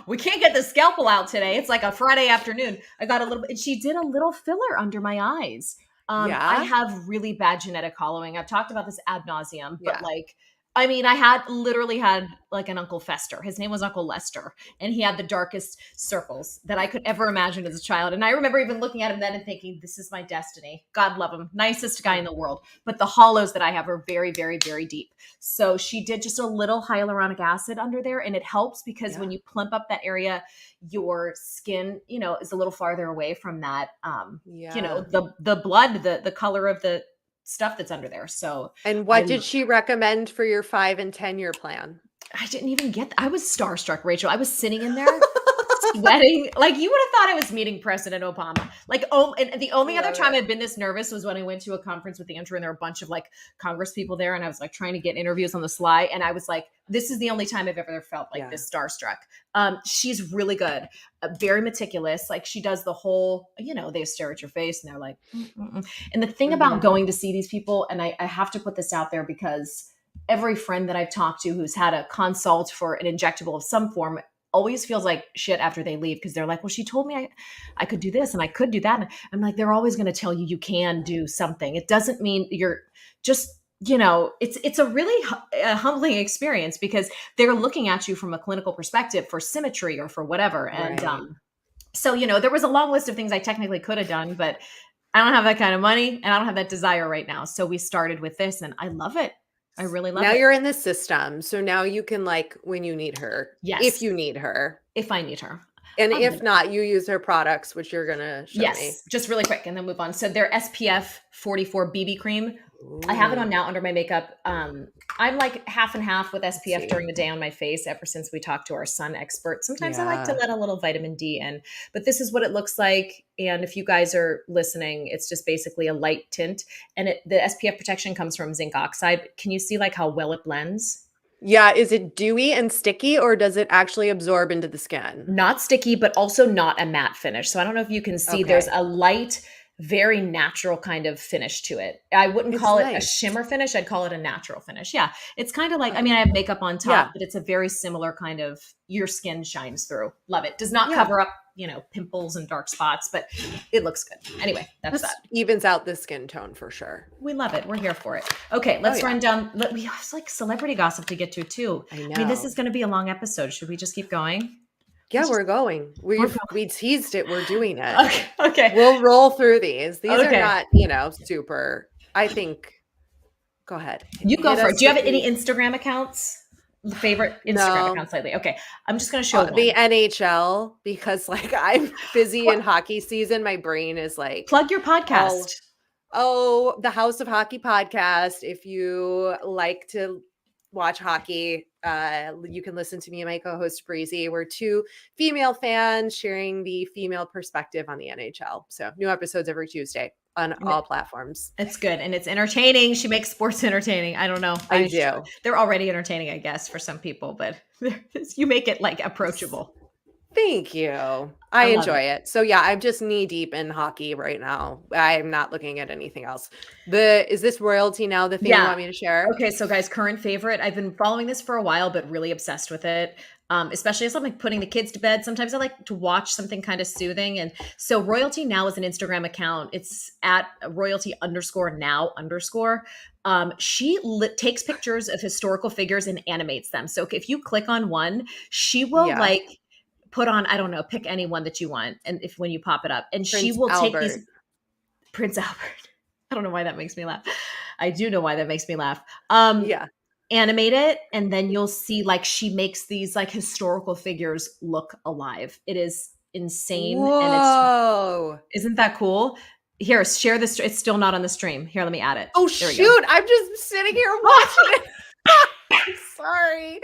we can't get the scalpel out today. It's like a Friday afternoon. I got a little, and she did a little filler under my eyes. I have really bad genetic hollowing. I've talked about this ad nauseum, but like, I mean, I literally had like an Uncle Fester. His name was Uncle Lester, and he had the darkest circles that I could ever imagine as a child. And I remember even looking at him then and thinking, this is my destiny. God love him. Nicest guy in the world. But the hollows that I have are very, very, very deep. So she did just a little hyaluronic acid under there, and it helps because when you plump up that area, your skin, is a little farther away from that, the blood, the color of the stuff that's under there. So, and what did she recommend for your 5 and 10-year plan? I didn't even I was starstruck, Rachel. I was sitting in there sweating. Like you would have thought I was meeting President Obama. Like, and the only other time I've been this nervous was when I went to a conference with Andrew and there were a bunch of like Congress people there. And I was like trying to get interviews on the sly. And I was like, this is the only time I've ever felt like this starstruck. She's really good, very meticulous. Like she does the whole, they stare at your face and they're like, And the thing about going to see these people, and I have to put this out there because every friend that I've talked to who's had a consult for an injectable of some form, always feels like shit after they leave because they're like, well, she told me I could do this and I could do that. And I'm like, they're always going to tell you can do something. It doesn't mean you're just, it's a really humbling experience because they're looking at you from a clinical perspective for symmetry or for whatever. And so, there was a long list of things I technically could have done, but I don't have that kind of money and I don't have that desire right now. So we started with this and I love it. I really love it. Now you're in the system. So now you can when you need her. Yes. If you need her. If I need her. And if not, you use her products, which you're going to show me. Yes. Just really quick and then move on. So their SPF 44 BB cream. Ooh. I have it on now under my makeup. I'm like half and half with SPF during the day on my face ever since we talked to our sun expert. Sometimes I like to let a little vitamin D in, but this is what it looks like. And if you guys are listening, it's just basically a light tint and the SPF protection comes from zinc oxide. Can you see like how well it blends? Yeah. Is it dewy and sticky or does it actually absorb into the skin? Not sticky, but also not a matte finish. So I don't know if you can see there's a light, very natural kind of finish to it. I wouldn't call it a shimmer finish. I'd call it a natural finish. Yeah. It's kind of like, I have makeup on top, but it's a very similar kind of your skin shines through. Love it. Does not cover up, pimples and dark spots, but it looks good. Anyway, that's that. Evens out the skin tone for sure. We love it. We're here for it. Okay. Let's run down. We have like celebrity gossip to get to too. I know. This is going to be a long episode. Should we just keep going? Yeah, we're going. We teased it. We're doing it. Okay. We'll roll through these. These are not, super. I think. Go ahead. You go for it. Do you have any Instagram accounts? Favorite Instagram accounts lately? Okay, I'm just going to show the NHL because I'm busy in hockey season. My brain is like plug your podcast. The House of Hockey podcast. If you like to watch hockey, you can listen to me and my co-host Breezy. We're two female fans sharing the female perspective on the NHL. So new episodes every Tuesday on all platforms. It's good and it's entertaining. She makes sports entertaining. I don't know. I do. They're already entertaining, I guess, for some people, but you make it approachable. Thank you. I enjoy it. So yeah, I'm just knee deep in hockey right now. I'm not looking at anything else. Is this royalty now the thing you want me to share? Okay, so guys, current favorite. I've been following this for a while, but really obsessed with it. Especially as I'm putting the kids to bed. Sometimes I like to watch something kind of soothing. And so Royalty Now is an Instagram account. It's at royalty_now_. She takes pictures of historical figures and animates them. So if you click on one, she will put on, I don't know, pick any one that you want. And when you pop it up and she will take these Prince Albert. I don't know why that makes me laugh. I do know why that makes me laugh. Animate it. And then you'll see she makes these historical figures look alive. It is insane. Whoa. And isn't that cool? Here, share this. It's still not on the stream. Here, let me add it. Oh, shoot. I'm just sitting here watching it. Sorry.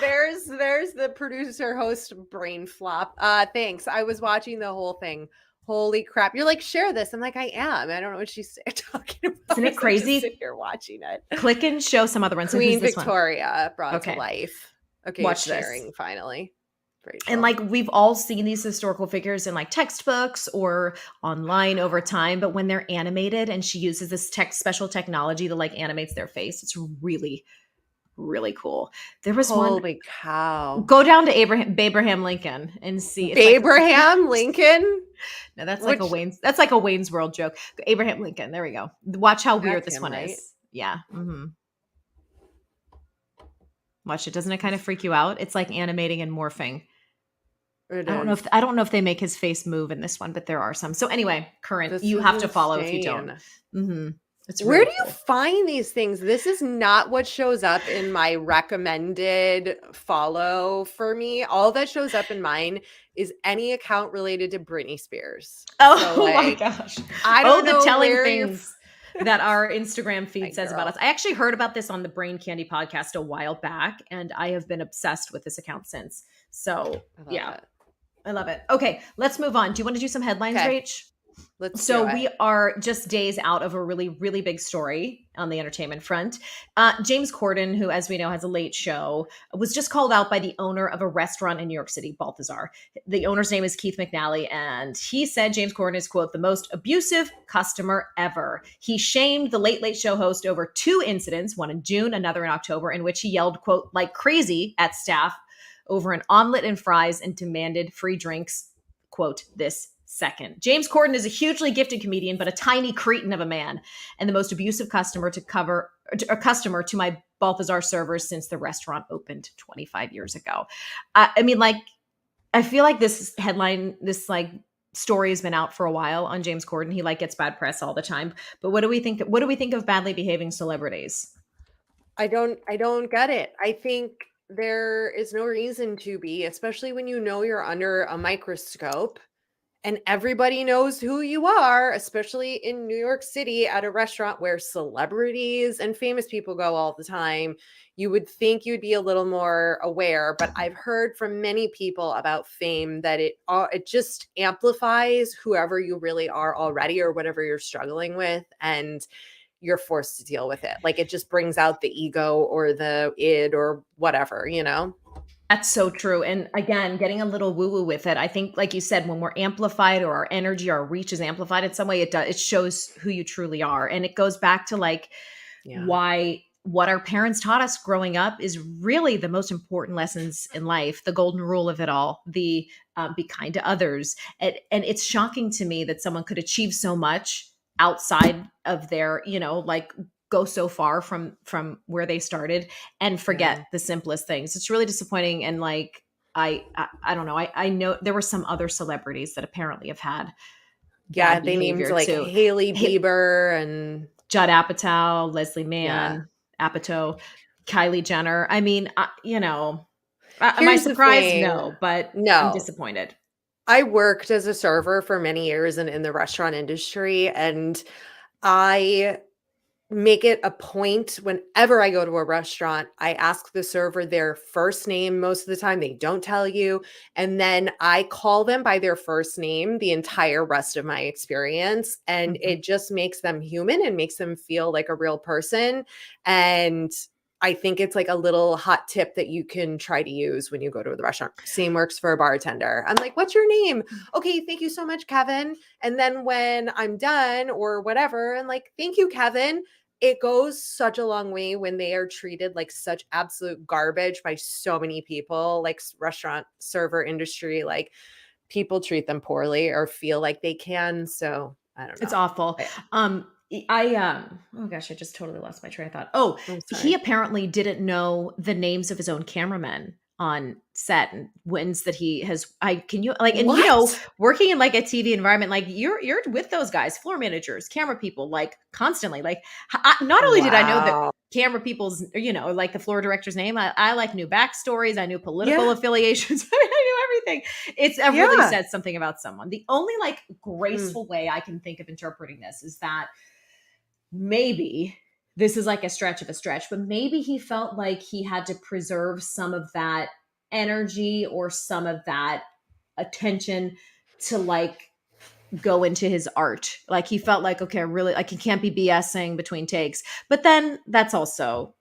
There's the producer host brain flop. Thanks. I was watching the whole thing. Holy crap. You're share this. I'm like, I am. I don't know what she's talking about. Isn't it crazy? Sit here watching it. Click and show some other ones. Queen Victoria brought to life. Okay. Watch sharing this. Finally. And we've all seen these historical figures in textbooks or online over time, but when they're animated and she uses this special technology that animates their face, it's really, really cool. There was Holy cow. Go down to Abraham Lincoln and see. Abraham Lincoln? No, that's a Wayne's World joke. Abraham Lincoln. There we go. Watch how weird this one is. Yeah. Mm-hmm. Watch it. Doesn't it kind of freak you out? It's animating and morphing. I don't know if they make his face move in this one, but there are some. So anyway, you have to follow if you don't. Mm-hmm. Where do you find these things? This is not what shows up in my recommended follow for me. All that shows up in mine is any account related to Britney Spears. Oh my gosh. I don't know the telling things that our Instagram feed says about us. I actually heard about this on the Brain Candy podcast a while back, and I have been obsessed with this account since. So I love it. Okay, let's move on. Do you want to do some headlines, Rach? We are just days out of a really, really big story on the entertainment front. James Corden, who, as we know, has a late show, was just called out by the owner of a restaurant in New York City, Balthazar. The owner's name is Keith McNally, and he said James Corden is, quote, the most abusive customer ever. He shamed the Late Late Show host over two incidents, one in June, another in October, in which he yelled, quote, like crazy at staff over an omelet and fries and demanded free drinks, quote, this second. James Corden is a hugely gifted comedian, but a tiny cretin of a man and the most abusive customer to my Balthazar servers since the restaurant opened 25 years ago. I mean, like, I feel like this story has been out for a while on James Corden. He like gets bad press all the time. But what do we think? What do we think of badly behaving celebrities? I don't get it. I think there is no reason to be, especially when you know you're under a microscope and everybody knows who you are, especially in New York City at a restaurant where celebrities and famous people go all the time. You would think you'd be a little more aware, but I've heard from many people about fame that it just amplifies whoever you really are already or whatever you're struggling with, and you're forced to deal with it. Like, it just brings out the ego or the id or whatever, you know? That's so true. And again, getting a little woo woo with it. I think, like you said, when we're amplified or our energy, our reach is amplified in some way, it shows who you truly are. And it goes back to like Yeah. why what our parents taught us growing up is really the most important lessons in life, the golden rule of it all, the be kind to others. And it's shocking to me that someone could achieve so much outside of their, like go so far from where they started and forget Yeah. the simplest things. It's really disappointing. And like, I don't know. I know there were some other celebrities that apparently have had Yeah, bad they named behavior like too. Haley Bieber and Judd Apatow, Leslie yeah. Mann, Apatow, Kylie Jenner. I mean, am I Here's the surprised? thing. No, but I'm No. disappointed. I worked as a server for many years and in the restaurant industry, and I make it a point whenever I go to a restaurant, I ask the server their first name. Most of the time, they don't tell you. And then I call them by their first name the entire rest of my experience. And Mhm. it just makes them human and makes them feel like a real person. And I think it's like a little hot tip that you can try to use when you go to the restaurant. Same works for a bartender. I'm like, what's your name? Okay, thank you so much, Kevin. And then when I'm done or whatever, and like, thank you, Kevin, it goes such a long way when they are treated like such absolute garbage by so many people, like restaurant server industry, like people treat them poorly or feel like they can. So I don't It's know. awful. I, Oh gosh, I just totally lost my train of thought. Oh, I'm he sorry. apparently didn't know the names of his own cameramen on set and wins that he has. I can you like, and What? working in like a TV environment, like you're with those guys, floor managers, camera people, like constantly. Like, not only did I know that Wow. camera people's, like the floor director's name, I like knew backstories, I knew political Yeah. affiliations, I knew everything. It really Yeah. says something about someone. The only like Mm, graceful way I can think of interpreting this is that maybe this is like a stretch of a stretch, but maybe he felt like he had to preserve some of that energy or some of that attention to like go into his art. Like he felt like, okay, I really like he can't be BSing between takes. But then that's also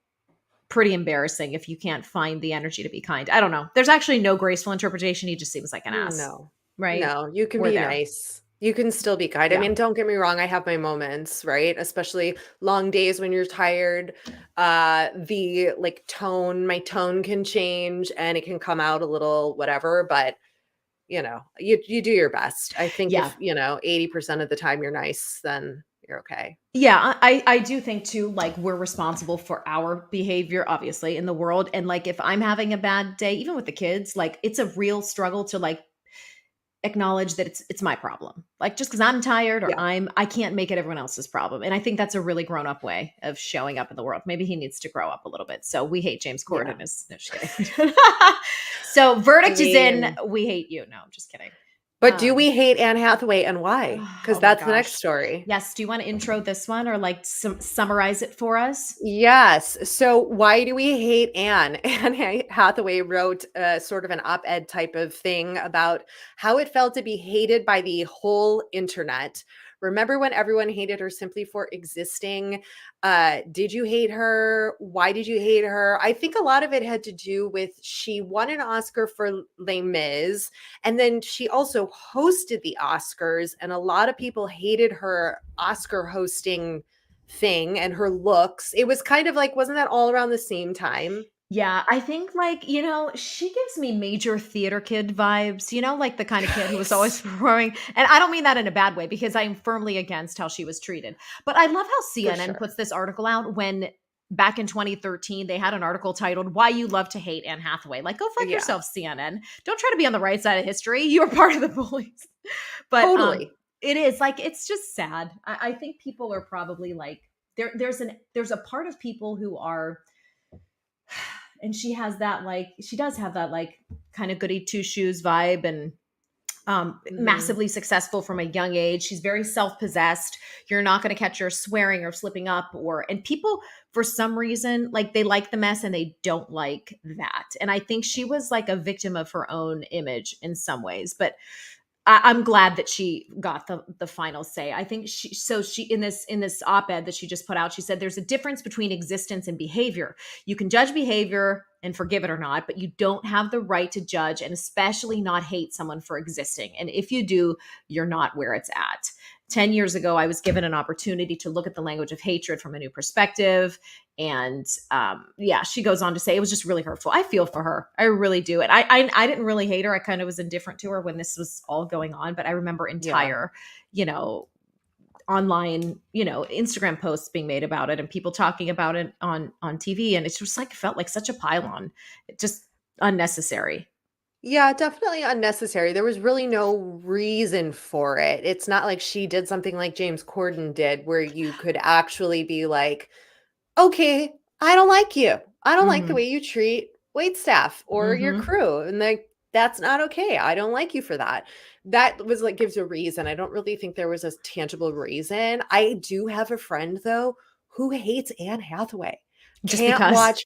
pretty embarrassing if you can't find the energy to be kind. I don't know. There's actually no graceful interpretation. He just seems like an ass. no. Right? No, you can We're be there. nice. You can still be kind. I Yeah. mean, don't get me wrong, I have my moments, right? Especially long days when you're tired. The like my tone can change and it can come out a little whatever, but you do your best. I think Yeah. if, 80% of the time you're nice, then you're okay. Yeah, I do think too, like we're responsible for our behavior, obviously, in the world. And like if I'm having a bad day, even with the kids, like it's a real struggle to like acknowledge that it's my problem. Like just because I'm tired or Yeah. I can't make it everyone else's problem. And I think that's a really grown up way of showing up in the world. Maybe he needs to grow up a little bit. So we hate James Yeah. Corden. No, just kidding. So I verdict is in. mean, We hate you. No, I'm just kidding. but do Um, we hate Anne Hathaway and why? Because oh my that's the next gosh. story. Yes. Do you want to intro this one or like summarize it for us? Yes. So why do we hate Anne? Anne Hathaway wrote sort of an op-ed type of thing about how it felt to be hated by the whole internet. Remember when everyone hated her simply for existing? Did you hate her? Why did you hate her? I think a lot of it had to do with she won an Oscar for Les Mis, and then she also hosted the Oscars, and a lot of people hated her Oscar hosting thing and her looks. It was kind of like, wasn't that all around the same time? Yeah, I think, like, she gives me major theater kid vibes, like the kind of kid who was always Yes, performing. And I don't mean that in a bad way because I'm firmly against how she was treated. But I love how for CNN sure. puts this article out when back in 2013 they had an article titled "Why You Love to Hate Anne Hathaway." Like, go fuck Yeah, yourself, CNN. Don't try to be on the right side of history. You're part of the bullies. But totally. it is like, it's just sad. I think people are probably like, there's a part of people who are, and she has that, like, she does have that, like, kind of goody two shoes vibe, and Mhm. massively successful from a young age. She's very self-possessed. You're not going to catch her swearing or slipping up, and people for some reason, like, they like the mess and they don't like that. And I think she was like a victim of her own image in some ways, but I'm glad that she got the final say. I think she in this op-ed that she just put out, she said there's a difference between existence and behavior. You can judge behavior and forgive it or not, but you don't have the right to judge and especially not hate someone for existing. And if you do, you're not where it's at. 10 years ago, I was given an opportunity to look at the language of hatred from a new perspective. And yeah, she goes on to say it was just really hurtful. I feel for her. I really do. And I didn't really hate her. I kind of was indifferent to her when this was all going on. But I remember Yeah. entire, you know, online, Instagram posts being made about it and people talking about it on TV. And it's just like, it felt like such a pylon. It just unnecessary. Yeah, definitely unnecessary. There was really no reason for it. It's not like she did something like James Corden did, where you could actually be like, okay, I don't like you. I don't like the Hmm. way you treat wait staff or your Hmm. crew. And like, that's not okay. I don't like you for that. That was like gives a reason. I don't really think there was a tangible reason. I do have a friend though who hates Anne Hathaway. Just Can't because. watch,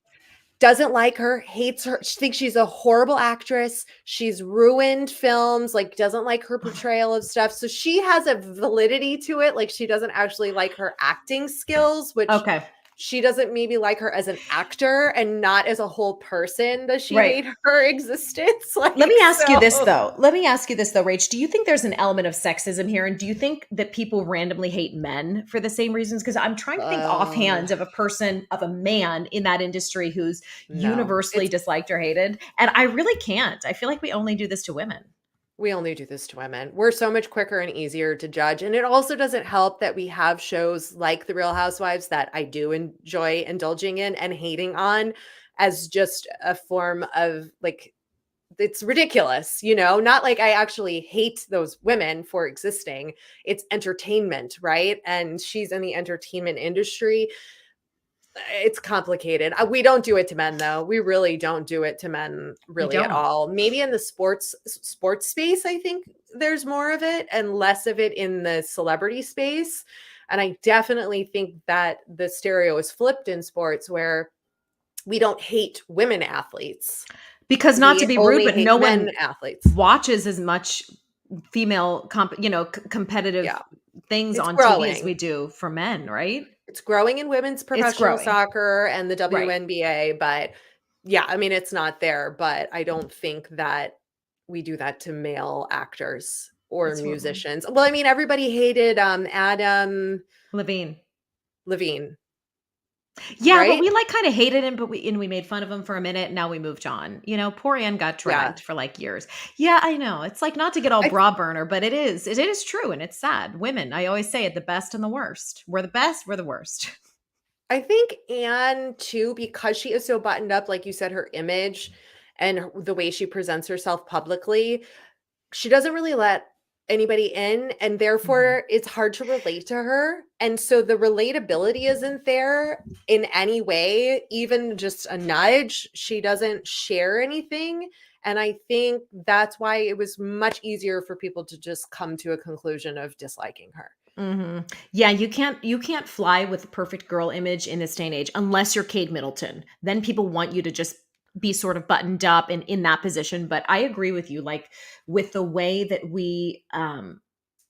doesn't like her, hates her. She thinks she's a horrible actress. She's ruined films, like doesn't like her portrayal of stuff. So she has a validity to it. Like she doesn't actually like her acting skills, which Okay. she doesn't maybe like her as an actor and not as a whole person does she Right. hate her existence. Let me Like, ask you this so though. Let me ask you this though, Rach. Do you think there's an element of sexism here? And do you think that people randomly hate men for the same reasons? Because I'm trying to think uh offhand of of a man in that industry who's no. universally It's disliked or hated. And I really can't. I feel like we only do this to women. we only do this to women. We're so much quicker and easier to judge. And it also doesn't help that we have shows like The Real Housewives that I do enjoy indulging in and hating on as just a form of like, it's ridiculous, not like I actually hate those women for existing. It's entertainment, right? And she's in the entertainment industry. It's complicated. We don't do it to men though. We really don't do it to men We really at don't. all. Maybe in the sports space, I think there's more of it and less of it in the celebrity space. And I definitely think that the stereo is flipped in sports where we don't hate women athletes. Because not to We be rude, only but hate no men one athletes. watches as much competitive Yeah. things It's on TV as growing. we do for men, right? It's growing in women's It's professional growing. soccer and the Right. WNBA, but yeah, I mean, it's not there, but I don't think that we do that to male actors or That's what musicians. Well, I mean, everybody hated, Adam Levine. Levine, Yeah, but right? we like kind of hated him, but we made fun of him for a minute. And now we moved on. Poor Ann got Yeah. dragged for like years. Yeah, I know. It's like, not to get all I broad burner, but it is true, and it's sad. Women, I always say it, the best and the worst. We're the best, we're the worst. I think Anne too, because she is so buttoned up, like you said, her image and the way she presents herself publicly, she doesn't really let anybody in, and Mhm. therefore it's hard to relate to her. And so the relatability isn't there in any way, even just a nudge. She doesn't share anything. And I think that's why it was much easier for people to just come to a conclusion of disliking her. Yeah, you can't fly with the perfect girl image in this day and age unless you're Kate Middleton. Then people want you to just be sort of buttoned up and in that position. But I agree with you, like, with the way that we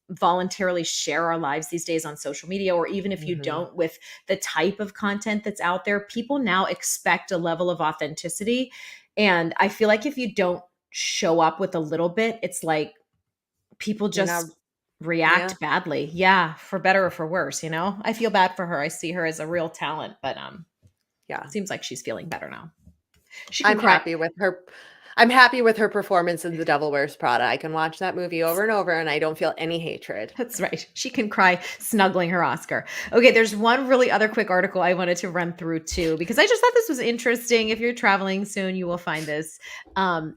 voluntarily share our lives these days on social media, or even if you Mhm. don't, with the type of content that's out there, people now expect a level of authenticity. And I feel like if you don't show up with a little bit, it's like people You're not, just yeah. react badly. Yeah, for better or for worse. I feel bad for her. I see her as a real talent, but Yeah. seems like she's feeling better now. She can I'm cry. happy with her. I'm happy with her performance in The Devil Wears Prada. I can watch that movie over and over, and I don't feel any hatred. That's right. She can cry snuggling her Oscar. Okay, there's one really other quick article I wanted to run through too, because I just thought this was interesting. If you're traveling soon, you will find this.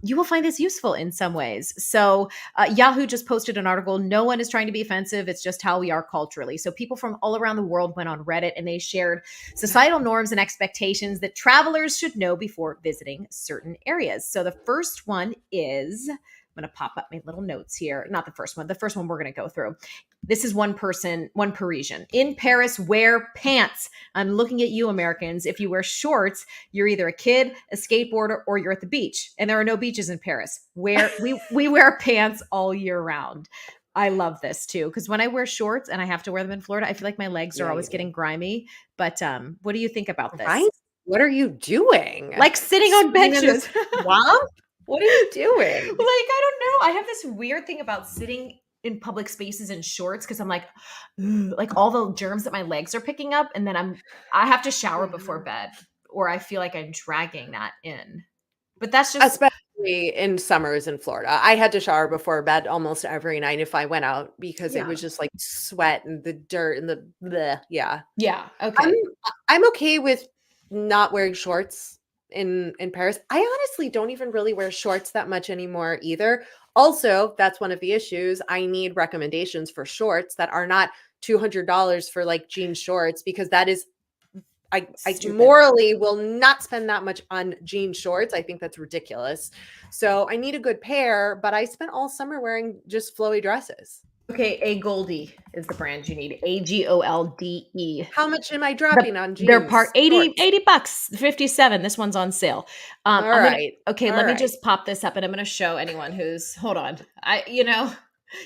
You will find this useful in some ways. So Yahoo just posted an article. No one is trying to be offensive. It's just how we are culturally. So people from all around the world went on Reddit and they shared societal norms and expectations that travelers should know before visiting certain areas. So the first one is, I'm going to pop up my little notes here. Not the first one. The first one we're going to go through. This is one person, one Parisian. In Paris, wear pants. I'm looking at you, Americans. If you wear shorts, you're either a kid, a skateboarder, or you're at the beach. And there are no beaches in Paris. Where we wear pants all year round. I love this too, because when I wear shorts and I have to wear them in Florida, I feel like my legs are Yeah, you always do. getting grimy. But what do you think about Right? this? What are you doing? Like sitting on Sitting in benches. this swamp? What are you doing? I don't know. I have this weird thing about sitting in public spaces in shorts because I'm like, "Ugh," like all the germs that my legs are picking up, and then I have to shower before Yeah. bed, or I feel like I'm dragging that in. But that's just Especially in summers in Florida. I had to shower before bed almost every night if I went out because it yeah, was just like sweat and the dirt and the bleh. Yeah. yeah, I'm okay, I'm okay with not wearing shorts in Paris. I honestly don't even really wear shorts that much anymore either. Also, that's one of the issues. I need recommendations for shorts that are not $200 for like jean shorts because that is I stupid. morally will not spend that much on jean shorts. I think that's ridiculous. So I need a good pair, but I spent all summer wearing just flowy dresses. Okay, A Goldie is the brand you need. AGOLDE. How much am I The dropping on They're part jeans 80 shorts? 80 bucks, 57. This one's on sale. All I'm gonna right. okay, All let me right. just pop this up and I'm gonna show anyone who's hold on.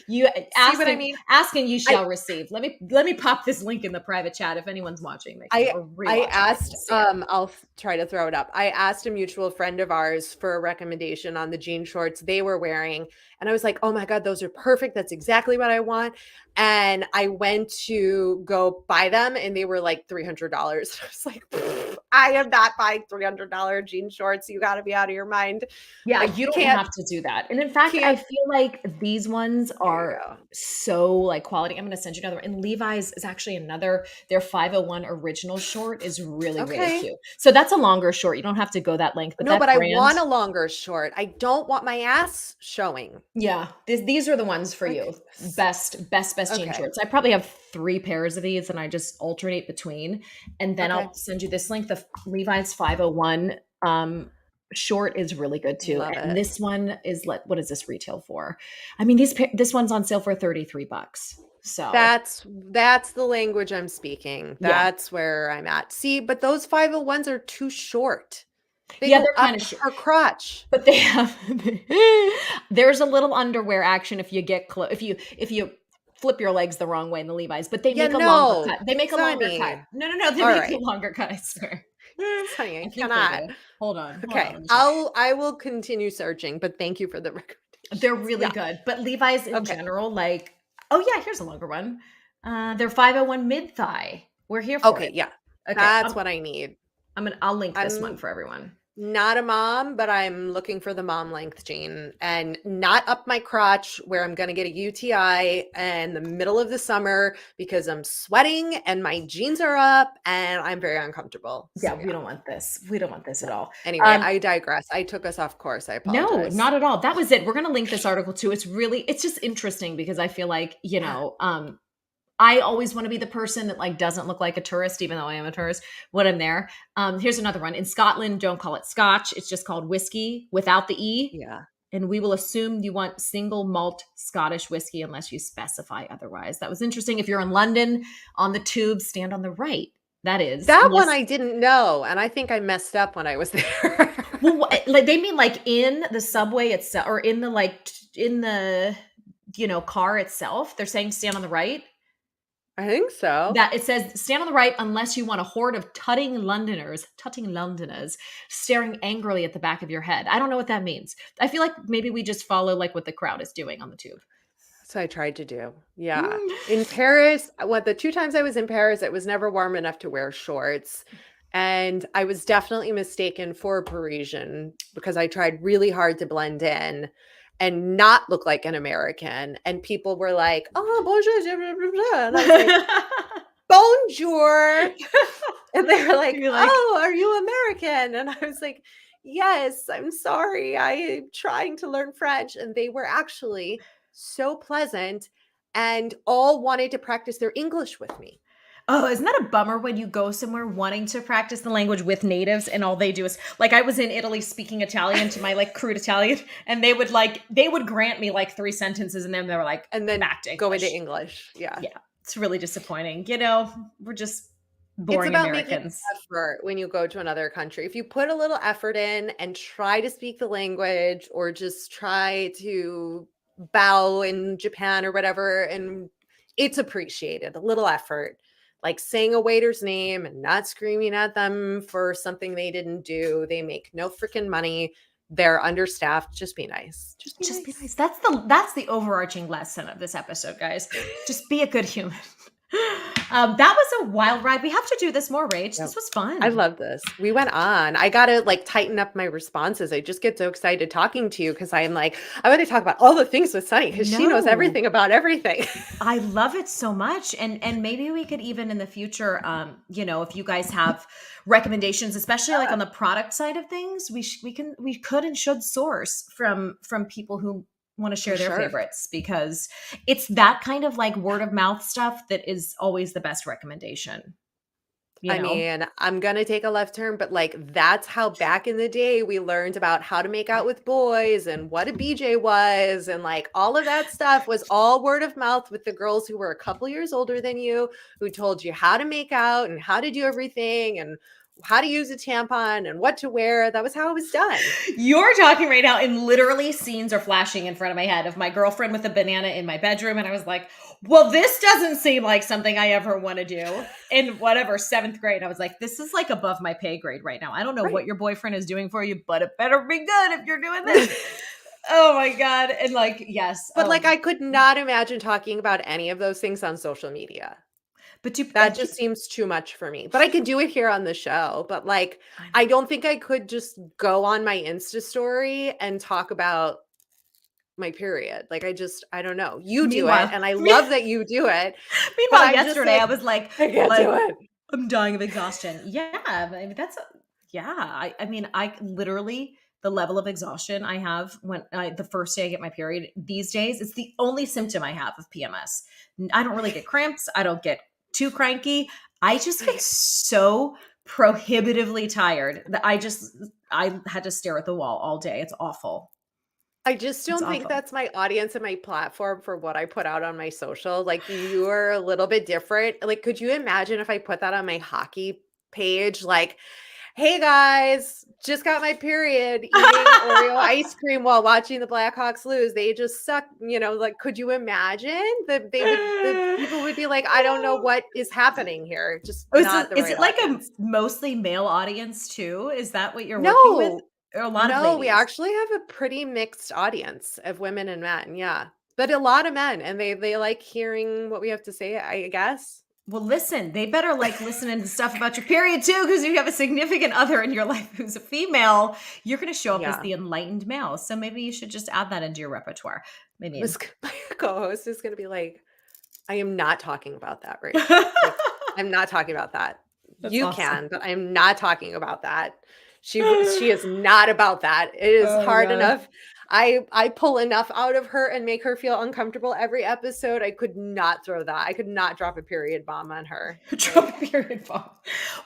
You See what I mean? ask and you I shall receive. Let me pop this link in the private chat if anyone's watching they can I or I rewatching, they asked, can see it. try to throw it up. I asked a mutual friend of ours for a recommendation on the jean shorts they were wearing, and I was like, "Oh my god, those are perfect. That's exactly what I want." And I went to go buy them, and they were like $300. I was like, "Pfft, I am not buying $300 jean shorts. You gotta be out of your mind. Yeah, Like, you don't have to do that. And in fact, I can't." feel like these ones There you are go. so like quality. I'm gonna send you another one. And Levi's is actually another, their 501 original short is really, really Okay. cute. So that's a longer short. You don't have to go that length, but No, that but I brand, want a longer short. I don't want my ass showing. yeah, these are the ones for My you. goodness. Best jean Okay. shorts. I probably have 3 pairs of these and I just alternate between. And then Okay. I'll send you this link. The Levi's 501 short is really good too. Love And it. this one is what is this retail for? I mean, this one's on sale for 33 bucks. So That's the language I'm speaking. yeah. That's where I'm at. See, but those 501s are too short. They Yeah, go they're kind up of short. her crotch. But they have there's a little underwear action if you get close if you flip your legs the wrong way in the Levi's, but they Yeah, make a longer no, cut. They make a longer cut. Sonny. No, they All make a right. longer cut, I swear. Sonny, I I think they cannot. do. Hold on, Okay. let me check. I will continue searching, but thank you for the They're recommendations. really Yeah. good. But Levi's in Okay. general, like, oh yeah, here's a longer one. They're 501 mid thigh. We're here for Okay, it. yeah. Okay, That's what I need. I'll link this one I'm for everyone. not a mom, but I'm looking for the mom length jean and not up my crotch where I'm going to get a UTI in the middle of the summer because I'm sweating and my jeans are up and I'm very uncomfortable. Yeah, So, we yeah. don't want this. We don't want this at No. all. Anyway, I digress. I took us off course. I No, apologize. not at all. That was it. We're going to link this article too. It's just interesting because I feel like, Yeah. I always want to be the person that like doesn't look like a tourist, even though I am a tourist when I'm there. Here's another one. In Scotland, don't call it Scotch. It's just called whiskey without the E. Yeah. And we will assume you want single malt Scottish whiskey unless you specify otherwise. That was interesting. If you're in London on the tube, stand on the right. That is, That one unless I didn't know. And I think I messed up when I was there. well, like they mean like in the subway itself or in the in the car itself. They're saying stand on the right. I think so. That it says stand on the right unless you want a horde of tutting Londoners staring angrily at the back of your head. I don't know what that means. I feel like maybe we just follow like what the crowd is doing on the tube. So I tried to do. Yeah. Mm. In Paris, the 2 times I was in Paris, it was never warm enough to wear shorts. And I was definitely mistaken for a Parisian because I tried really hard to blend in and not look like an American. And people were like, "Oh, bonjour," blah, blah, blah. And I was like, "Bonjour." And they were like, You're like, "Oh, are you American?" And I was like, "Yes, I'm sorry. I'm trying to learn French." And they were actually so pleasant and all wanted to practice their English with me. oh, isn't that a bummer when you go somewhere wanting to practice the language with natives and all they do is like I was in Italy speaking Italian to my like crude Italian and they would grant me like 3 sentences and then they were like And then back to go into English. English. Yeah. Yeah, it's really disappointing. You know, we're just It's boring about making Americans. an effort when you go to another country. If you put a little effort in and try to speak the language or just try to bow in Japan or whatever, and it's appreciated, a little effort. Like saying a waiter's name and not screaming at them for something they didn't do. They make no freaking money. They're understaffed. Just be nice. Just be Just be nice. nice. That's the overarching lesson of this episode, guys. Just be a good human. That was a wild ride. We have to do this more, Rach. Yep. This was I fun. love this. We went on. I gotta like tighten up my responses. I just get so excited talking to you because I'm like, I want to talk about all the things with Sunny I because she knows know. everything about everything. I love it so much. And maybe we could even in the future, you know, if you guys have recommendations, especially like on the product side of things, we could and should source from people who want to For share their sure. favorites because it's that kind of like word of mouth stuff that is always the best recommendation, you I know? mean, I'm gonna take a left turn, but like that's how back in the day we learned about how to make out with boys and what a BJ was, and like all of that stuff was all word of mouth with the girls who were a couple years older than you, who told you how to make out and how to do everything and how to use a tampon and what to wear. That was how it was done. You're talking right now, and literally scenes are flashing in front of my head of my girlfriend with a banana in my bedroom. And I was like, well, this doesn't seem like something I ever want to do in whatever, 7th grade. I was like, this is like above my pay grade right now. I don't know Right. what your boyfriend is doing for you, but it better be good if you're doing this. Oh my God. And like, yes. But like I could not imagine talking about any of those things on social media. But do, That just seems too much for me. But I could do it here on the show, but like I I know. don't think I could just go on my Insta story and talk about my period. Like I don't know. You do it Meanwhile, and I love that you do it, but meanwhile, I'm just yesterday I like was I can't do it. I'm dying of exhaustion. Yeah, I mean yeah. I mean, I literally the level of exhaustion I have when the first day I get my period these days, it's the only symptom I have of PMS. I don't really get cramps. I don't get too cranky. I just get so prohibitively tired that I had to stare at the wall all day. It's awful. I just It's don't think awful. that's my audience and my platform for what I put out on my social. Like you are a little bit different. Like, could you imagine if I put that on my hockey page? Like, hey guys, just got my period eating Oreo ice cream while watching the Blackhawks lose. They just suck. Like, could you imagine that the people would be like, I don't know No. what is happening here. Just Oh, not the is right it like a audience. mostly male audience too? Is that what you're working with? No, Or a lot of no, we ladies? actually have a pretty mixed audience of women and men, yeah. But a lot of men, and they like hearing what we have to say, I guess. Well, listen, they better like listening to stuff about your period too, because you have a significant other in your life who's a female. You're going to show up as Yeah. the enlightened male. So maybe you should just add that into your repertoire. I mean, My co-host is gonna be like, I am not talking about that, Rach. Like, I'm not talking about that. that's You awesome. can, but I'm not talking about that. She is not about that. It is Oh my hard God. enough. I pull enough out of her and make her feel uncomfortable every episode. I could not throw that. I could not drop a period bomb on her. Drop Like, a period bomb.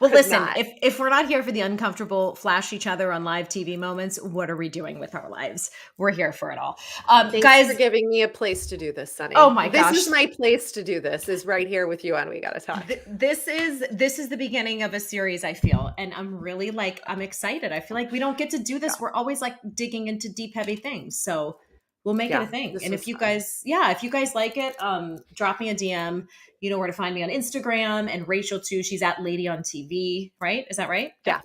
Well, could listen, not. if we're not here for the uncomfortable flash each other on live TV moments, what are we doing with our lives? We're here for it all. Thanks for Guys, giving me a place to do this, oh Sunny. my This gosh. is my place to do this, is right here with you on We Gotta Talk. This is the beginning of a series, I feel, and I'm excited. I feel like we don't get to do Yeah. this. We're always like digging into deep heavy things. So we'll make it a Yeah, thing. this And was if you fun. guys, yeah, if you guys like it, drop me a DM. You know where to find me on Instagram, and Rachel too. She's at Lady on TV, right? Is that right? Yep. Yeah.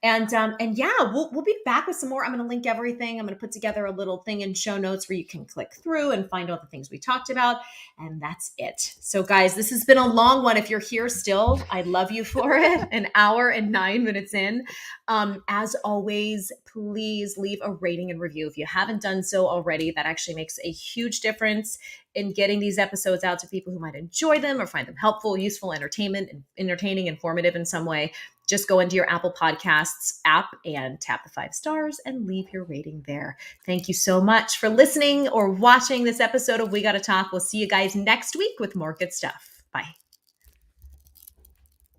And yeah, we'll be back with some more. I'm going to link everything. I'm going to put together a little thing in show notes where you can click through and find all the things we talked about. And that's it. So guys, this has been a long one. If you're here still, I love you for it. An hour and 9 minutes in. As always, please leave a rating and review if you haven't done so already. That actually makes a huge difference in getting these episodes out to people who might enjoy them or find them helpful, useful, entertaining, informative in some way. Just go into your Apple Podcasts app and tap the 5 stars and leave your rating there. Thank you so much for listening or watching this episode of We Gotta Talk. We'll see you guys next week with more good stuff. Bye.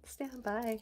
Stand by.